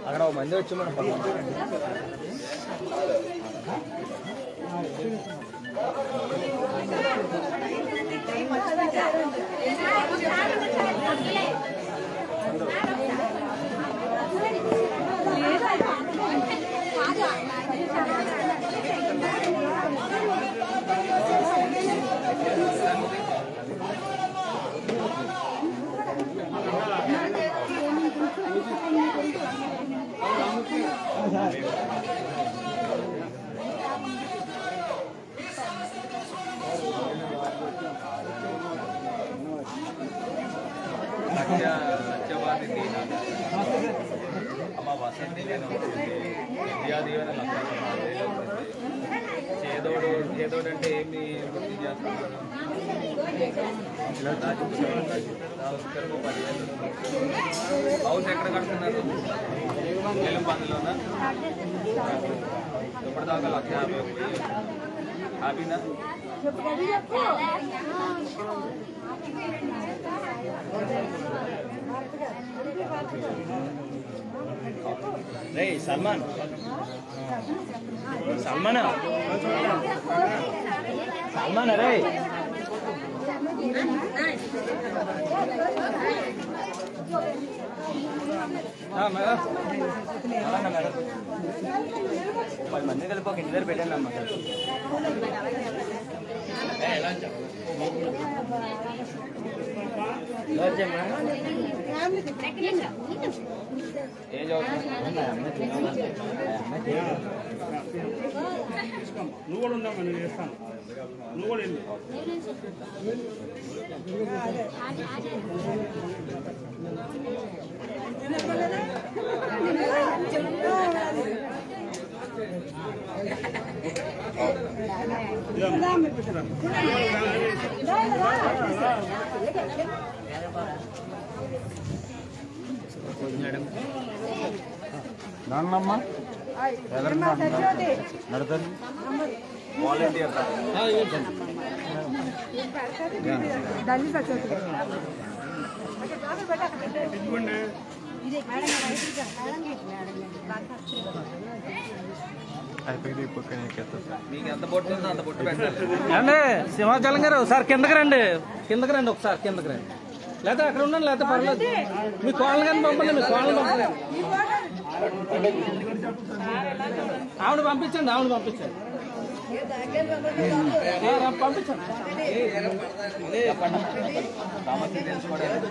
[SPEAKER 7] అక్కడ ఒక మంది వచ్చి మనం సత్యవాది అమ్మ వసంతి నేను విద్యాదీవన చేదోడు చేదోడు అంటే ఏమి వృత్తి చేస్తున్నారు హౌస్ ఎక్కడ కడుతున్నారు వెలుంపందులోనా ఇప్పటిదాకా 1,50,000 హ్యాపీనా రే సల్మాన్ సల్మాన్ సల్మాన్ రే మేడం 10 మంది కలిపి ఒక ఇంటి దగ్గర పెట్టాను అమ్మ ఏం
[SPEAKER 4] నువ్వు కూడా ఉందా నేను చేస్తాను నువ్వు కూడా వెళ్ళి నాన్నమ్మ నడతాను
[SPEAKER 2] వాలంటీర్ మీకు ఎంత బొట్టు ఉందో అంత బొట్టు పెట్టండి
[SPEAKER 9] అండి సింహాచలం గారు ఒకసారి కిందకి రండి ఒకసారి కిందకి రండి లేకపోతే అక్కడ ఉండండి లేకపోతే పర్లేదు మీ కోళ్ళ కానీ పంపండి మీ కోళ్ళని పంపండి ఆవిడ పంపించండి పంపించండి
[SPEAKER 2] సమస్య తెలుసుకోవడానికి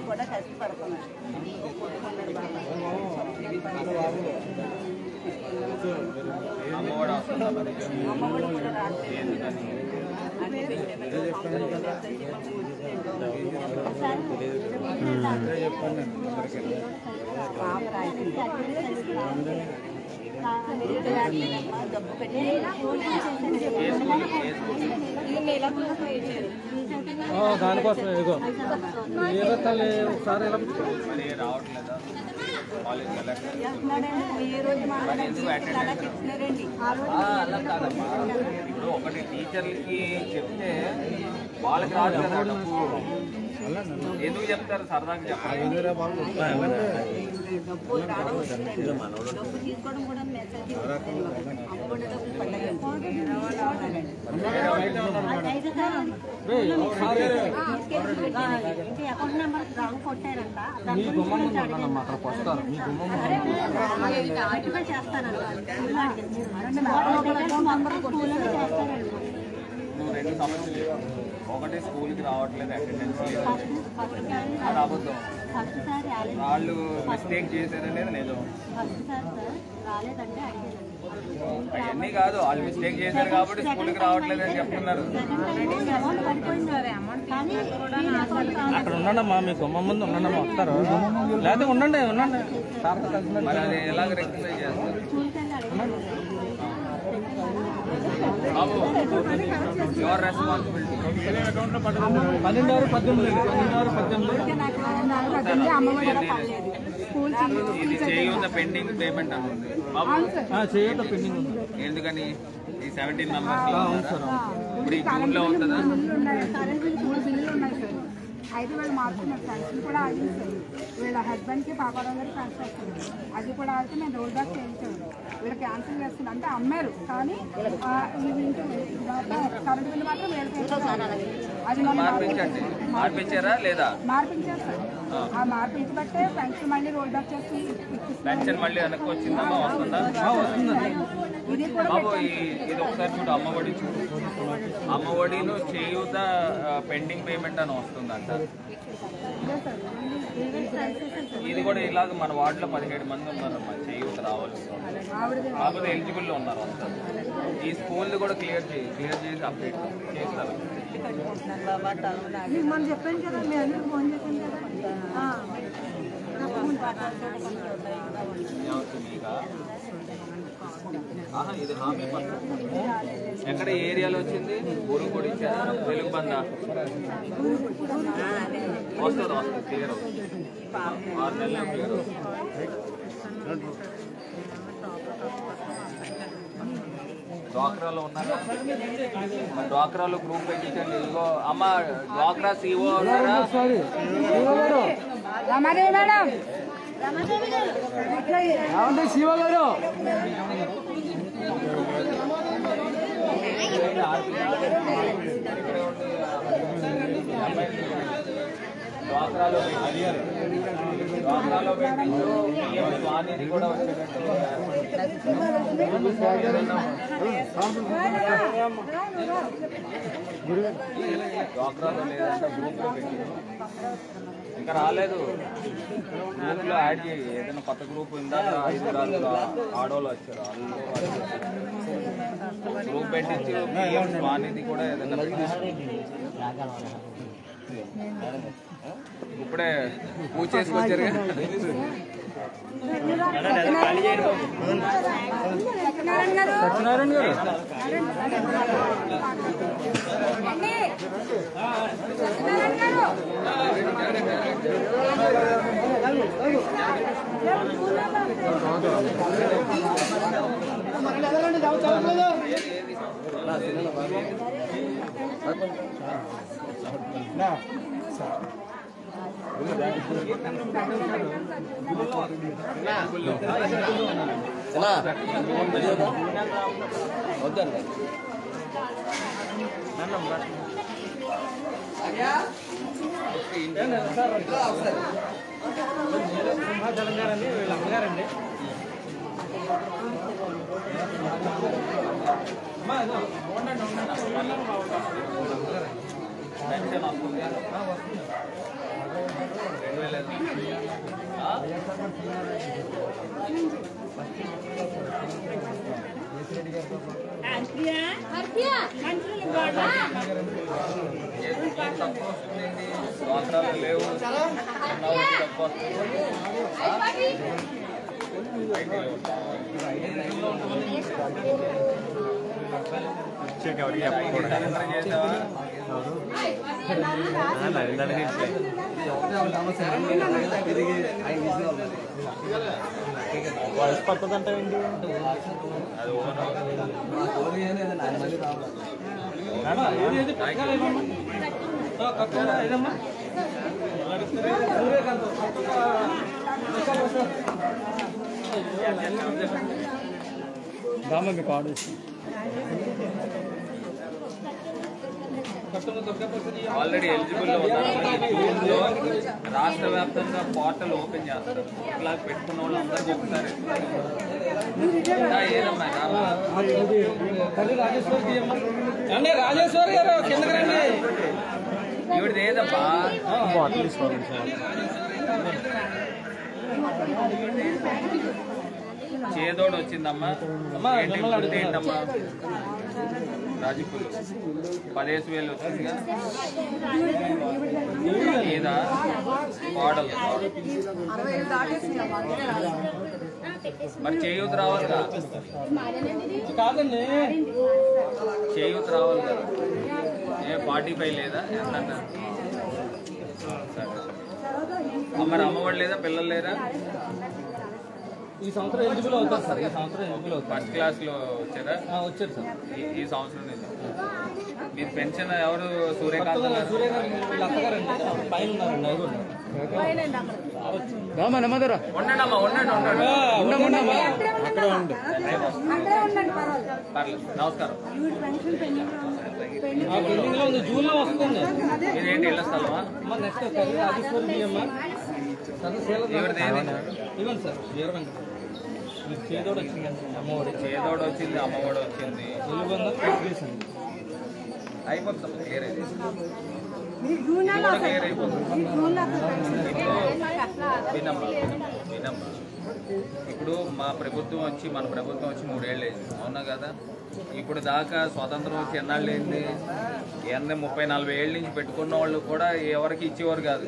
[SPEAKER 6] కూడా కష్టపడుతున్నాను
[SPEAKER 2] అమ్మఒడి
[SPEAKER 9] దానికోసం ఇదిగో ఒకసారి
[SPEAKER 2] మరి రావట్లేదా కాలేజ్ అలా కాదమ్మా ఇప్పుడు ఒకటి టీచర్లకి చెప్తే వాళ్ళకి రాదు కదా డబ్బు ఎందుకు చెప్తారు సరదాగా చెప్పాలి
[SPEAKER 3] అకౌంట్ నెంబర్ రాంగ్ కొట్టారంట
[SPEAKER 9] అక్కడికి వస్తారు మీ గుమ్మం
[SPEAKER 2] నువ్వు రెండు సమస్యలు ఒకటి స్కూల్కి రావట్లేదు అటెండెన్స్ లేదు అది అబద్ధం వాళ్ళు మిస్టేక్ చేశారనేది నిజం
[SPEAKER 3] రాలేదంటే అడిగేదండి
[SPEAKER 2] అవన్నీ కాదు, వాళ్ళు మిస్టేక్ చేశారు కాబట్టి స్కూల్కి రావట్లేదు అని చెప్తున్నారు.
[SPEAKER 9] అక్కడ ఉండండమ్మా, మీ గుమ్మ ముందు ఉండండమ్మా, వస్తారు. లేకపోతే ఉండండి
[SPEAKER 2] మరి అది ఎలాగ రెక్టిఫై చేస్తారు? Your responsibility. 12/18 ఇది చేయూత పెండింగ్ పేమెంట్ అని ఉంది.
[SPEAKER 9] చేయూత పెండింగ్ ఉంది.
[SPEAKER 2] ఎందుకని? ఈ 17 మెంబర్స్ ఇప్పుడు ఈ జూన్ లో ఉంటుందా?
[SPEAKER 3] అయితే వాళ్ళు మార్చుకున్నారు. పెన్షన్ కూడా ఆగింది సార్. వీళ్ళ హస్బెండ్కి పాపారావు గారికి ట్రాన్స్ఫర్ వస్తుంది. అది కూడా ఆగితే మేము రోల్ బ్యాక్ చేయించాము. వీళ్ళు క్యాన్సిల్ చేస్తుంది అంటే అమ్మారు, కానీ కరెంట్ బిల్లు మాత్రం అది
[SPEAKER 2] మార్పించారా లేదా?
[SPEAKER 3] మార్పించారు సార్. ఆ మార్పించబట్టే పెన్షన్ మళ్ళీ రోల్ బ్యాక్ చేసి
[SPEAKER 2] పెన్షన్ మళ్ళీ వెనక్కి వచ్చిందమ్మా, వస్తుందా?
[SPEAKER 3] ఇది కూడా
[SPEAKER 2] బాబు ఇది ఒకసారి చూడు, అమ్మఒడి చూడు. అమ్మఒడిలో చేయూత పెండింగ్ పేమెంట్ అని వస్తుందంట. ఇది కూడా ఇలాగ మన వార్డులో 17 మంది ఉన్నారు, చేయూత రావాలి. కాకపోతే ఎలిజిబుల్లో ఉన్నారు అంతా. ఈ స్కూల్ కూడా క్లియర్ చేసి అప్డేట్ చేస్తారు.
[SPEAKER 3] మనం చెప్పాను కదా, మీ అందరూ ఫోన్ చేశాను కదా.
[SPEAKER 2] ఇది హామీ పత్రం ఎక్కడ ఏరియాలో వచ్చింది? ఊరు కూడా ఇచ్చారా? వెలుగు బంద వస్తుంది క్లియర్ అవుతుంది. 6 నెలలు క్లియర్ అవుతుంది. డ్వాక్రాలో ఉన్నారా? డ్వాక్రాలో గ్రూప్ పెట్టించండి. ఇదిగో అమ్మ, డ్వాక్రా సిఓ ఉన్నారా?
[SPEAKER 3] రమాదేవి మేడం,
[SPEAKER 9] శివ గారు
[SPEAKER 2] డ్వాక్రాలో పెట్టించు. స్వానిధి కూడా వచ్చేటట్టు డ్వాక్రాలో లేదంటే గ్రూప్ లో పెట్టించు. ఇంకా రాలేదు. గ్రూప్ లో యాడ్ చేయి. ఏదైనా కొత్త గ్రూప్ ఇందాక 5 ఆడోళ్ళు వచ్చారు, గ్రూప్ పెట్టించి స్వానిధి కూడా ఏదైనా ఇప్పుడే పూజ చేసుకొచ్చారు.
[SPEAKER 9] సత్యనారాయణ గారు
[SPEAKER 7] వద్దండి.
[SPEAKER 9] తెలంగాణ వీళ్ళ అమ్మగారండి.
[SPEAKER 2] పెన్షన్ వస్తుంది. 2000 డ్వాక్రాలు లేవు.
[SPEAKER 9] వయసు పడుతుందంటే ఏంటి? ఏదమ్మా దామా మీకు ఆర్డర్
[SPEAKER 2] ఆల్రెడీ ఎలిజిబుల్ లో రాష్ట్ర వ్యాప్తంగా పోర్టల్ ఓపెన్ చేస్తారు. ఇట్లా పెట్టుకున్న వాళ్ళు అందరికీ ఒకసారి ఏదమ్మా
[SPEAKER 9] రాజేశ్వరి గారు కిందకి రండి.
[SPEAKER 2] ఇవిడిది ఏదమ్మా?
[SPEAKER 9] బాటిల్ తీసుకోవాలి.
[SPEAKER 2] చేదోడు వచ్చిందమ్మా. ఏంటమ్మా రాజపూర్ 15,000 వచ్చిందిగా. ఏదా మోడల్ మరి చేయూత రావాలిగా.
[SPEAKER 9] కాదండి
[SPEAKER 2] చేయూత రావాలి కదా. 45 లేదా ఎంత? మరి అమ్మవాడు లేదా, పిల్లలు లేరా?
[SPEAKER 9] ఈ సంవత్సరం ఎలిజిబుల్ అవుతారు సార్. ఈ సంవత్సరం ఎలిజిబుల్ అవుతారు.
[SPEAKER 2] ఫస్ట్ క్లాస్లో వచ్చారా?
[SPEAKER 9] వచ్చారు సార్.
[SPEAKER 2] ఈ సంవత్సరం నుంచి మీరు పెన్షన్ ఎవరు? సూర్యకాంత్
[SPEAKER 9] వీళ్ళ అత్తగారండి పైన ఉన్నారండి.
[SPEAKER 2] నమస్కారం.
[SPEAKER 9] పెండింగ్ లో ఉంది, జూన్ లో వస్తుంది.
[SPEAKER 2] ఇదేంటి ఇళ్ల స్థలమా?
[SPEAKER 9] నెక్స్ట్ రాజేశ్వరి ఇవ్వండి సార్. చేదోడు వచ్చిందండి. అమ్మఒడి
[SPEAKER 2] చేదోడు వచ్చింది, అమ్మఒడి వచ్చింది. అయిపోతుంది క్లియర్ అయితే. క్లియర్ అయిపోతుంది. వినమ్మా, ఇప్పుడు మన ప్రభుత్వం వచ్చి 3 ఏళ్ళు అయింది, అవునా కదా? ఇప్పుడు దాకా స్వాతంత్రం వచ్చి ఎన్నాళ్ళు అయింది? 30-40 ఏళ్ళ నుంచి పెట్టుకున్న వాళ్ళు కూడా ఎవరికి ఇచ్చేవారు కాదు.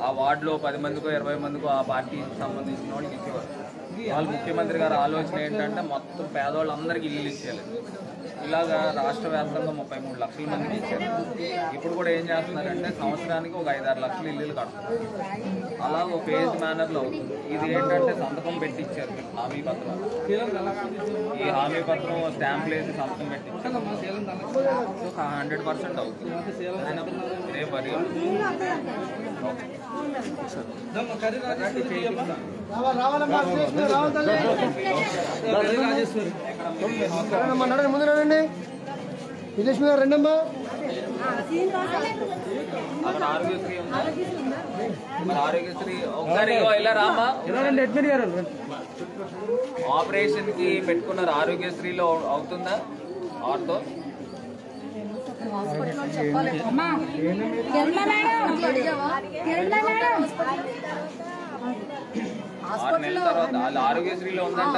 [SPEAKER 2] ఆ వార్డులో 10 మందికో 20 మందికో ఆ పార్టీకి సంబంధించిన వాళ్ళకి ఇచ్చేవారు. వాళ్ళు ముఖ్యమంత్రి గారి ఆలోచన ఏంటంటే మొత్తం పేదవాళ్ళందరికీ ఇల్లు ఇచ్చేయాలి. ఇలాగా రాష్ట్ర వ్యాప్తంగా 33 లక్షల మందికి ఇచ్చారు. ఇప్పుడు కూడా ఏం చేస్తున్నారంటే సంవత్సరానికి ఒక 5-6 లక్షల ఇల్లులు కడతారు. అలా ఒక ఫేజ్ మేనర్లో అవుతుంది. ఇది ఏంటంటే సంతకం పెట్టి ఇచ్చారు హామీ పత్రం. ఈ హామీ పత్రం స్టాంపులు వేసి సంతకం పెట్టి 100% అవుతుంది. రేపు మరి
[SPEAKER 1] ముందు రండి. విజయలక్ష్మి గారు రండమ్మా.
[SPEAKER 2] ఆరోగ్యశ్రీ ఒకసారి ఇలా రామా. ఆపరేషన్ కి పెట్టుకున్నారు, ఆరోగ్యశ్రీలో అవుతుందా? ఆర్తో ఆరోగ్యశ్రీలో ఉందంట.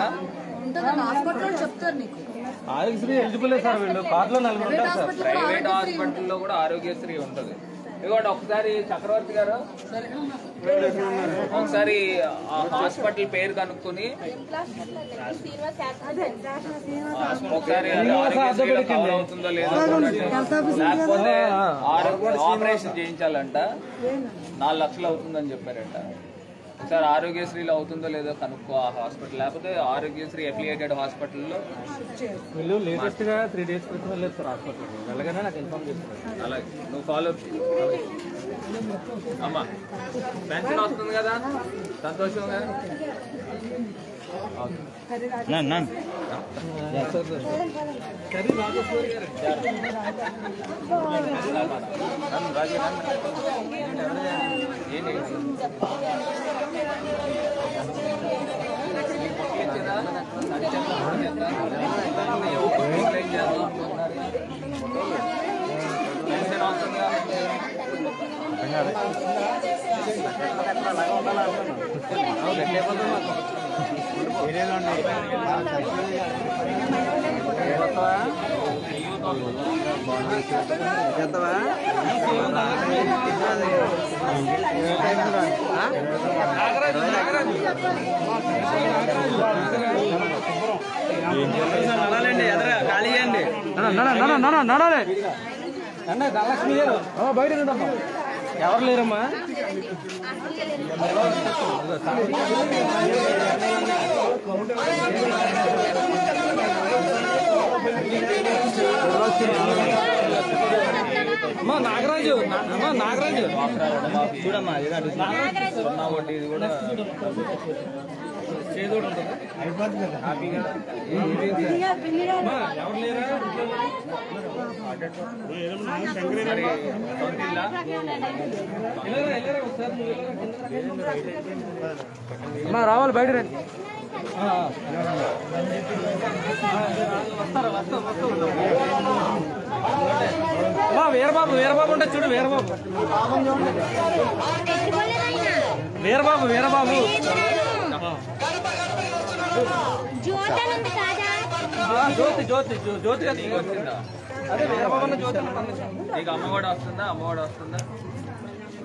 [SPEAKER 9] Aarogyasri eligible sir. వీళ్ళు కార్డులో 40 ఉంటారు సార్.
[SPEAKER 2] ప్రైవేట్ హాస్పిటల్లో కూడా ఆరోగ్యశ్రీ ఉంటుంది. ఇదిగోండి ఒకసారి చక్రవర్తి గారు ఒకసారి హాస్పిటల్ పేరు కనుక్కొని ఒకసారి కవర్ అవుతుందో లేదో, లేకపోతే ఆపరేషన్ చేయించాలంట 4 లక్షలు అవుతుందని చెప్పారంట. ఒకసారి ఆరోగ్యశ్రీలో అవుతుందో లేదో కనుక్కో ఆ హాస్పిటల్, లేకపోతే ఆరోగ్యశ్రీ అఫిలియేటెడ్ హాస్పిటల్లో.
[SPEAKER 9] వీళ్ళు లేటెస్ట్ గా 3 days క్రితం వెళ్ళలేదు సార్ హాస్పిటల్. వెళ్ళగానే నాకు ఇన్ఫార్మ్ చేస్తారు.
[SPEAKER 2] అలాగే నువ్వు ఫాలో అమ్మా. పెన్షన్ వస్తుంది కదా, సంతోషంగా.
[SPEAKER 9] నడాలండి, ఎదరా ఖాళీ చేయండి. నడాలి అన్న. ధనలక్ష్మి గారు బయట ఉండమ్మా. ఎవరు లేరమ్మా? అమ్మా నాగరాజు, అమ్మా నాగరాజు చూడమ్మా. సున్నా వడ్డీ ఇది కూడా చేదోడు ఉంటుంది. హ్యాపీగా ఎవరు లేరా? రావాలి బయట రండి. వీరబాబు ఉంటే చూడు. వీరబాబు జ్యోతి జ్యోతి జ్యోతి కదా వచ్చిందా? అదే వీరబాబన్న జ్యోతి
[SPEAKER 2] నీకు అమ్మఒడి వస్తుందా? అమ్మఒడి వస్తుందా?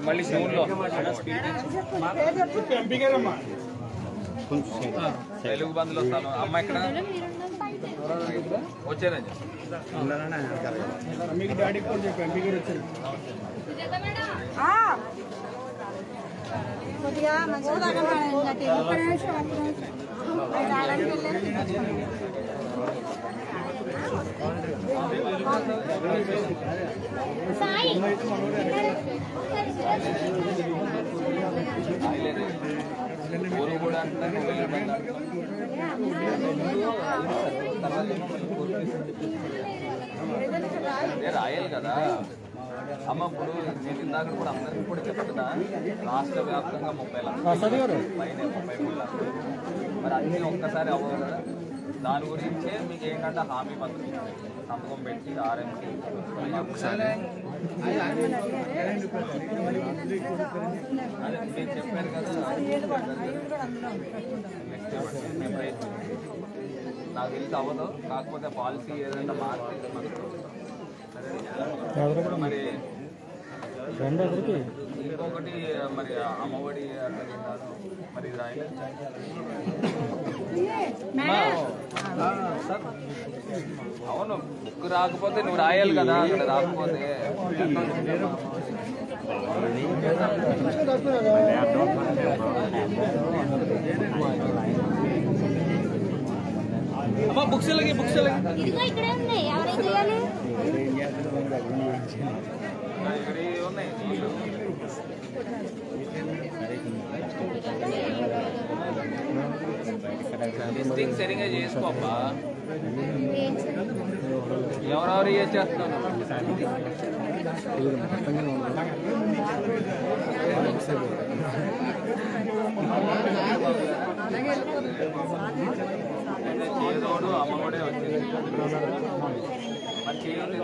[SPEAKER 2] మళ్ళీ జూన్లో తెలుగు బంధులు వస్తాను. అమ్మ ఎక్కడ వచ్చారని
[SPEAKER 4] మీకు డాడీ కూడా చెప్పి ఎంపీ గారు వచ్చారు.
[SPEAKER 3] కొద్దిగా మంచిగా
[SPEAKER 2] ఊరు కూడా రాయాలి కదా అమ్మ. ఇప్పుడు నేను ఇందాక కూడా అందరికీ కూడా చెప్తున్నా, రాష్ట్ర వ్యాప్తంగా 30 లక్షలు పైన 33 లక్షలు. మరి అన్నీ ఒక్కసారి అవ్వదు కదా. దాని గురించే మీకు ఏంటంటే హామీ పత్రం సంతకం పెట్టి ఆర్ఎంకి ఒకసారి అదే మీరు చెప్పారు కదా. నాకు తెలిసి అవ్వదు. కాకపోతే పాలసీ ఏదైనా మార్చి మరి ఇంకొకటి మరి అమ్మఒడి మరి ఇది రాయలేదు. అవును, బుక్ రాకపోతే నువ్వు రాయాలి కదా. అక్కడ రాకపోతే
[SPEAKER 9] అమ్మా బుక్స్ బుక్స్
[SPEAKER 3] ఇక్కడే ఉంది. ఎవరేం చేయాలి?
[SPEAKER 2] ఇక్కడ ఉన్నాయి నీళ్ళు. టెస్టింగ్ సరిగా చేసుకోబ్బా. ఎవరెవరు ఏ చేస్తున్నారు? చేదోడు అమ్మఒడే వచ్చింది. మరి చేయండి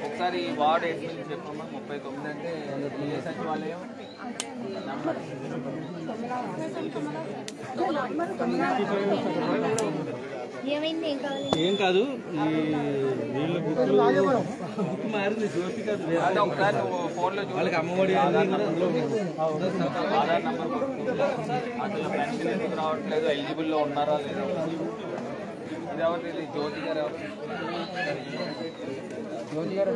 [SPEAKER 2] ఒకసారి వార్డు ఎడ్మిన్ చెప్పమ్మా. 39 అంటే ఏ సచివాలయం నంబర్?
[SPEAKER 9] ఏం కాదు. మారింది జ్యోతి కాదు.
[SPEAKER 2] అంటే ఒకసారి నువ్వు ఫోన్లో
[SPEAKER 9] వాళ్ళకి అమ్మఒడి
[SPEAKER 2] ఆధార్ నంబర్ అసలు పెన్షన్ ఎందుకు రావట్లేదు, ఎలిజిబుల్లో ఉన్నారా లేదా? ఇది ఎవరు? ఇది జ్యోతి గారు ఎవరు? జ్యోతి గారు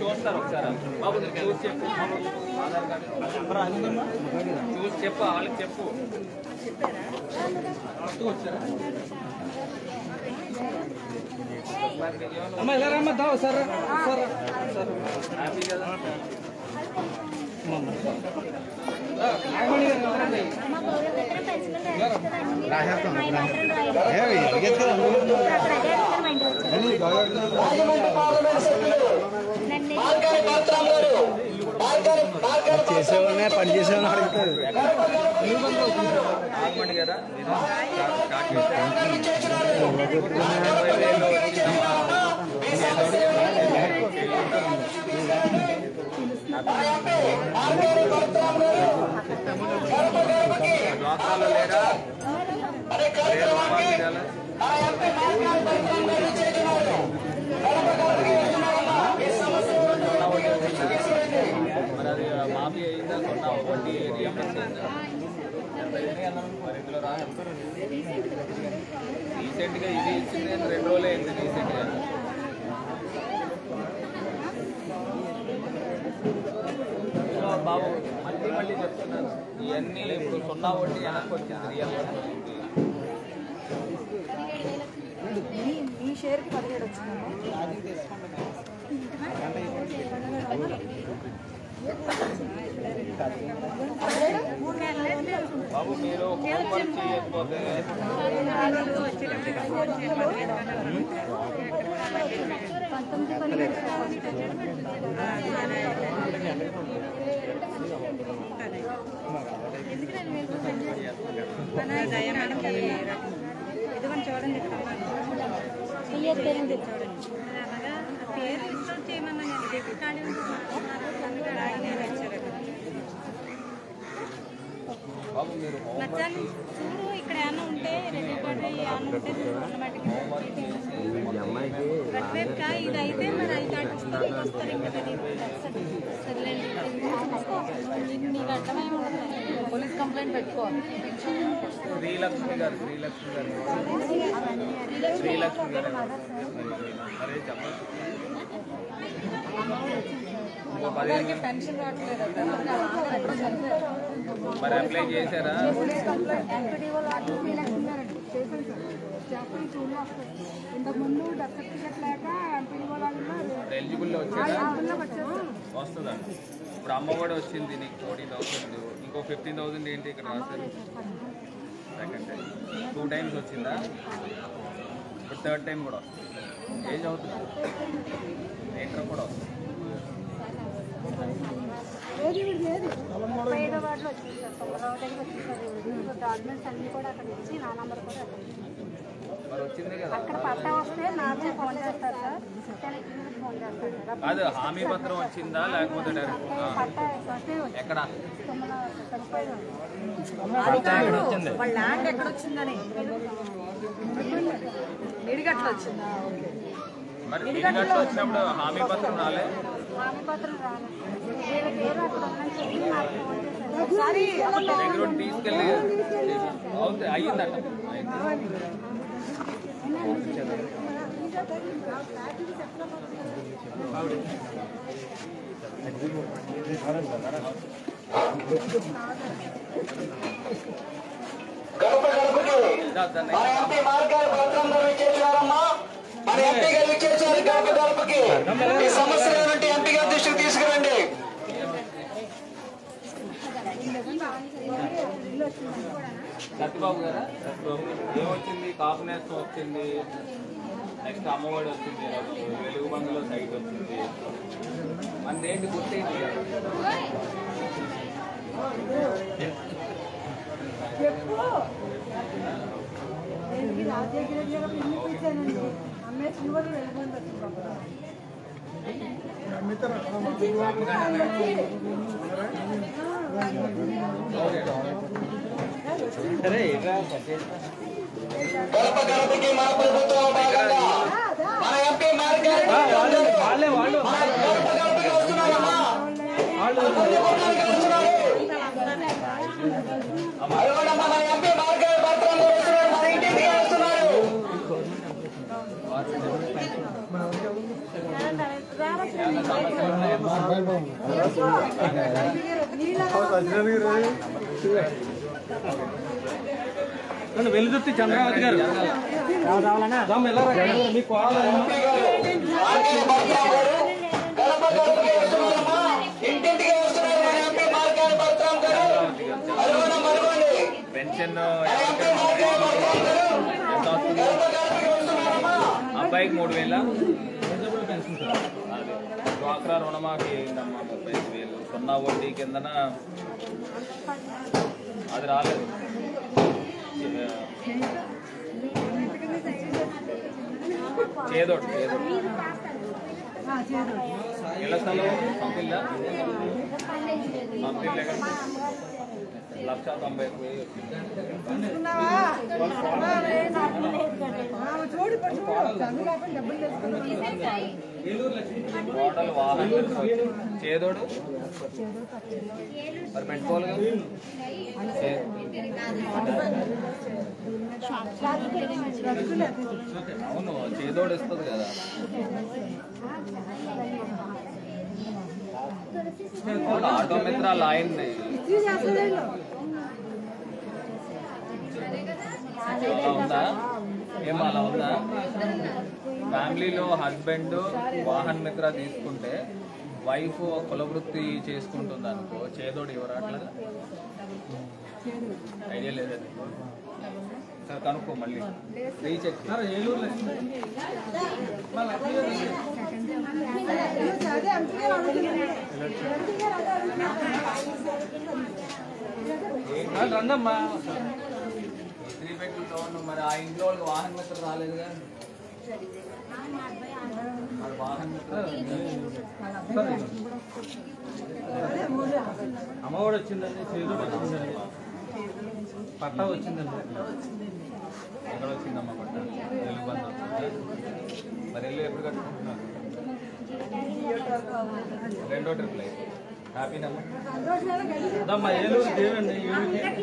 [SPEAKER 2] చూస్తారు ఒకసారి. బాబు చూసి చెప్పు. ఆధార్ కార్డు చూసి చెప్పు. వాళ్ళకి చెప్పు. వచ్చారా?
[SPEAKER 9] అమ్మ ఎలా రమ్మా దావు సార్ సార్ సార్
[SPEAKER 2] హ్యాపీ కదా?
[SPEAKER 9] చేసేవాళ్ళనే పని చేసేవాళ్ళని అడుగుతారు.
[SPEAKER 2] ఆగమండి కదా. డ్వాక్రాలో లేరా? మరి అది మాఫీ అయిందా? కొన్న వడ్డీ రీఎంబర్స్ అయిందా? మరి ఇందులో రా. రీసెంట్గా ఇది ఇచ్చింది 2 రోజులే అయింది. రీసెంట్గా బాబు మళ్ళీ చెప్తున్నాను, ఇవన్నీ ఇప్పుడు 0 వడ్డీ వెనక్కి వచ్చింది. రీఎంబర్స్
[SPEAKER 6] ఈ షేర్కి 17 వచ్చింది.
[SPEAKER 2] బాబు మీరు హోంవర్క్ చేయకపోతే
[SPEAKER 3] ఇదిగోండి చూడండి చూడండి పేరు ఇన్స్టాల్ చేయమన్నా నేను డెబిట్ కార్డు మధ్యాహ్నం చూడు ఇక్కడ ఏమన్నా ఉంటే డెబిట్ కార్డు ఏమన్నా ఉంటే ప్రతివేపుగా ఇది అయితే మరి ఐదు కార్డు వస్తుంది వస్తారు ఇంకా సర్లేండి నీకు అర్థమై ఉంటుంది పోలీస్ కంప్లైంట్ పెట్టుకోవాలి
[SPEAKER 2] శ్రీలక్ష్మి గారు అరే చెప్పండి
[SPEAKER 6] పెన్షన్ రావట్లేదు
[SPEAKER 2] మరి అప్లై చేశారా?
[SPEAKER 3] ఇంతకుముందు డెత్ సర్టిఫికెట్ లేక
[SPEAKER 2] ఎలిజిబుల్లో వచ్చారా? వస్తుందండి. ఇప్పుడు అమ్మ కూడా వచ్చింది నీకు 40,000, ఇంకో 15,000 ఏంటి ఇక్కడ రాశారు? సెకండ్ టైం 2 times వచ్చిందా? ఇప్పుడు 3rd time కూడా వస్తుంది. ఏజ్ అవుతుంది ఇంటర్ కూడా వస్తుంది.
[SPEAKER 3] 35వ వార్డులో వచ్చింది సార్, 9వ దగ్గర వచ్చింది సార్. డాక్యుమెంట్స్ అన్నీ కూడా అక్కడ ఇచ్చి నా నంబర్ కూడా అక్కడ
[SPEAKER 2] మరి వచ్చింది కదా
[SPEAKER 3] అక్కడ పట్టా వస్తే నాకే ఫోన్ చేస్తారు సార్, ఫోన్ చేస్తారు సార్.
[SPEAKER 2] అది హామీ పత్రం వచ్చిందా లేకపోతే డైరెక్ట్
[SPEAKER 3] పట్టా
[SPEAKER 2] ఎక్కడ?
[SPEAKER 6] వాళ్ళ ల్యాండ్ ఎక్కడ వచ్చిందని నిడిగట్ల వచ్చిందా?
[SPEAKER 2] మరి నిడిగట్ల వచ్చినప్పుడు హామీ పత్రం రాలే?
[SPEAKER 3] హామీ పత్రం రాలేదు. వీళ్ళ పేరు అక్కడ ఉందని చెప్పి నాకు ఫోన్ చేశారు.
[SPEAKER 6] ఒకసారి
[SPEAKER 2] దగ్గర తీసుకెళ్ళి అవుతుంది అయ్యిందట.
[SPEAKER 1] గడప గడపకి మన ఎంపీ మార్గాలు పత్రంలో విచ్చేసారమ్మా. మన ఎంపీ గారు విచ్చేసారు. గడప గడపకి ఈ సమస్యల నుండి ఎంపీ గారి దృష్టికి తీసుకురండి.
[SPEAKER 2] సత్యబాబు గారా? ఏమొచ్చింది? కాపునేస్తం వచ్చింది, నెక్స్ట్ అమ్మఒడి వచ్చింది, వెలుగు బంధులో సైట్ వచ్చింది. మనదేంటి గుర్తేంటి?
[SPEAKER 1] గడప గడపకి మన ప్రభుత్వం భాగంగా మన ఎంపీ మార్గాలు గడప గడపకి వస్తున్నారమ్మా. మన ఎంపీ మార్గాలు పత్రంలో వస్తున్నారు. మన ఇంటికి వస్తున్నారు.
[SPEAKER 9] వెలుదుర్తి చంద్రావతి గారు మీకు
[SPEAKER 2] పెన్షన్ అబ్బాయికి 3,000 పెన్షన్ సార్. డ్వాక్రా రుణమాఫీ అయిందమ్మా 35,000. 0 వడ్డీ కిందన అది రాలేదు. చేదోడు ఇళ్ళ స్థలం పంపిల్లా పంపిల్లే కదా 1,90,000 మోడల్ వాహనం చేదోడు మరి పెట్టుకోవాలి కదా. అవును చేదోడు ఇస్తుంది కదా. ఆటో మిత్ర లైన్ ఉందా? ఏం అలా ఉందా? ఫ్యామిలీలో హస్బెండ్ వాహన్ మిత్ర తీసుకుంటే వైఫ్ కులవృత్తి చేసుకుంటుంది అనుకో, చేదోడు ఎవరు అట్లా ఐడియా లేదండి. సార్ కనుక్కో మళ్ళీ రీచెక్.
[SPEAKER 9] రండమ్మా.
[SPEAKER 2] 3 bedroom లోన్ మరి ఆ ఇంట్లో వాళ్ళకి వాహన మిత్ర రాలేదుగా. వాహన మిత్ర
[SPEAKER 9] అమ్మఒడి వచ్చిందండి, చేదోడు వచ్చిందండి, పట్టా వచ్చిందండి.
[SPEAKER 2] ఎక్కడ వచ్చిందమ్మా పట్ట? తెలుగు బంధు వచ్చిందా? మరి ఇల్లు ఎప్పుడు కట్టుకుంటున్నారు? 2వ ట్రిప్ లైఫ్ హ్యాపీనమ్మా.
[SPEAKER 9] అదమ్మా ఏలూరు దేవండి,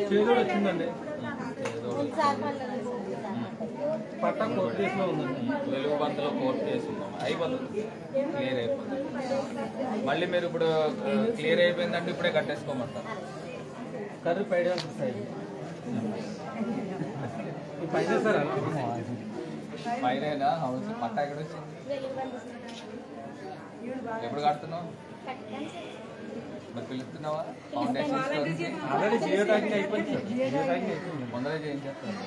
[SPEAKER 9] చేదోడు వచ్చిందండి, పట్టా కోర్టు కేసులో ఉందండి.
[SPEAKER 2] తెలుగు బంధులో కోర్టు కేసు ఉందమ్మా, అయిపోతుంది, క్లియర్ అయిపోతుంది. మళ్ళీ మీరు ఇప్పుడు క్లియర్ అయిపోయిందంటే ఇప్పుడే కట్టేసుకోమంటారు.
[SPEAKER 9] కర్రీ పైడ పైన సార్
[SPEAKER 2] పైన హౌస్ పట్టా ఎక్కడ వచ్చింది? ఎప్పుడు కడుతున్నావు? మరి పిలుస్తున్నావా? ఫౌండేషన్
[SPEAKER 9] ఆల్రెడీ జియో ట్యాగింగ్ అయిపోయింది సార్, జియో ట్యాగింగ్ అయిపోయింది.
[SPEAKER 2] ముందరే చేయించేస్తాను.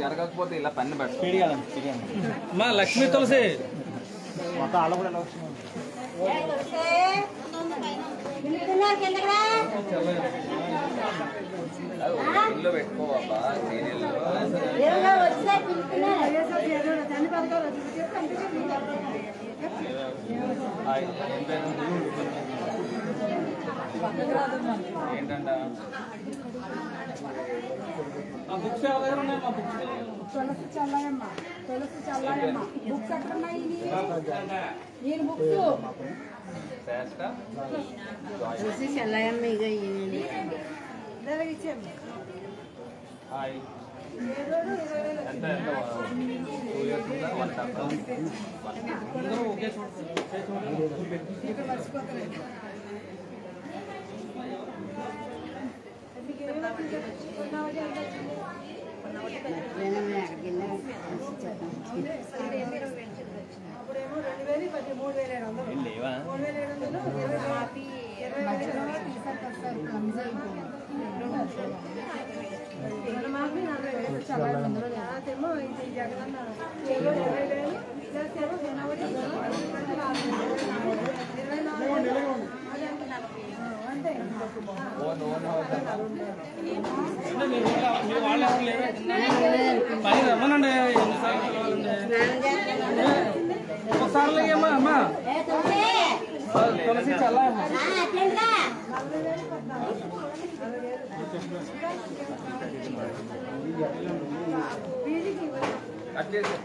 [SPEAKER 2] జరగకపోతే ఇలా పన్ను పెడతాం.
[SPEAKER 9] మా లక్ష్మీ తులసి
[SPEAKER 4] మొత్తం ఆళ్ళ కూడా ఎలా వచ్చింది?
[SPEAKER 2] ఇల్లు పెట్టుకోవబ్బా సీరియల్లో. ఏంటంట
[SPEAKER 9] బుక్స్ ఎవరు ఉన్నాయి? మా బుక్స్
[SPEAKER 3] తులసి చల్లయమ్మ, తులసి చల్లయమ్మ బుక్స్ ఎక్కడున్నాయి? నేను బుక్స్
[SPEAKER 6] తులసి చల్లయమ్మ ఇక
[SPEAKER 2] హాయ్ ఎంత 2 years ఉందా? 1.5
[SPEAKER 9] అందరూ ఒకే చోట
[SPEAKER 6] అప్పుడేమో 2,000, 3,700. 3,700 మాకు 40,000 చల్లయమ్మ. అదేమో ఇది జగనన్న 20,000 ప్లస్ ఏమో 24,000 అంతే.
[SPEAKER 9] మీ వాళ్ళు ఎవరు లేరు పని రమ్మనండి. ఒకసారి అమ్మా అమ్మా తులసి చల్లయమ్మ
[SPEAKER 2] కట్ చేసి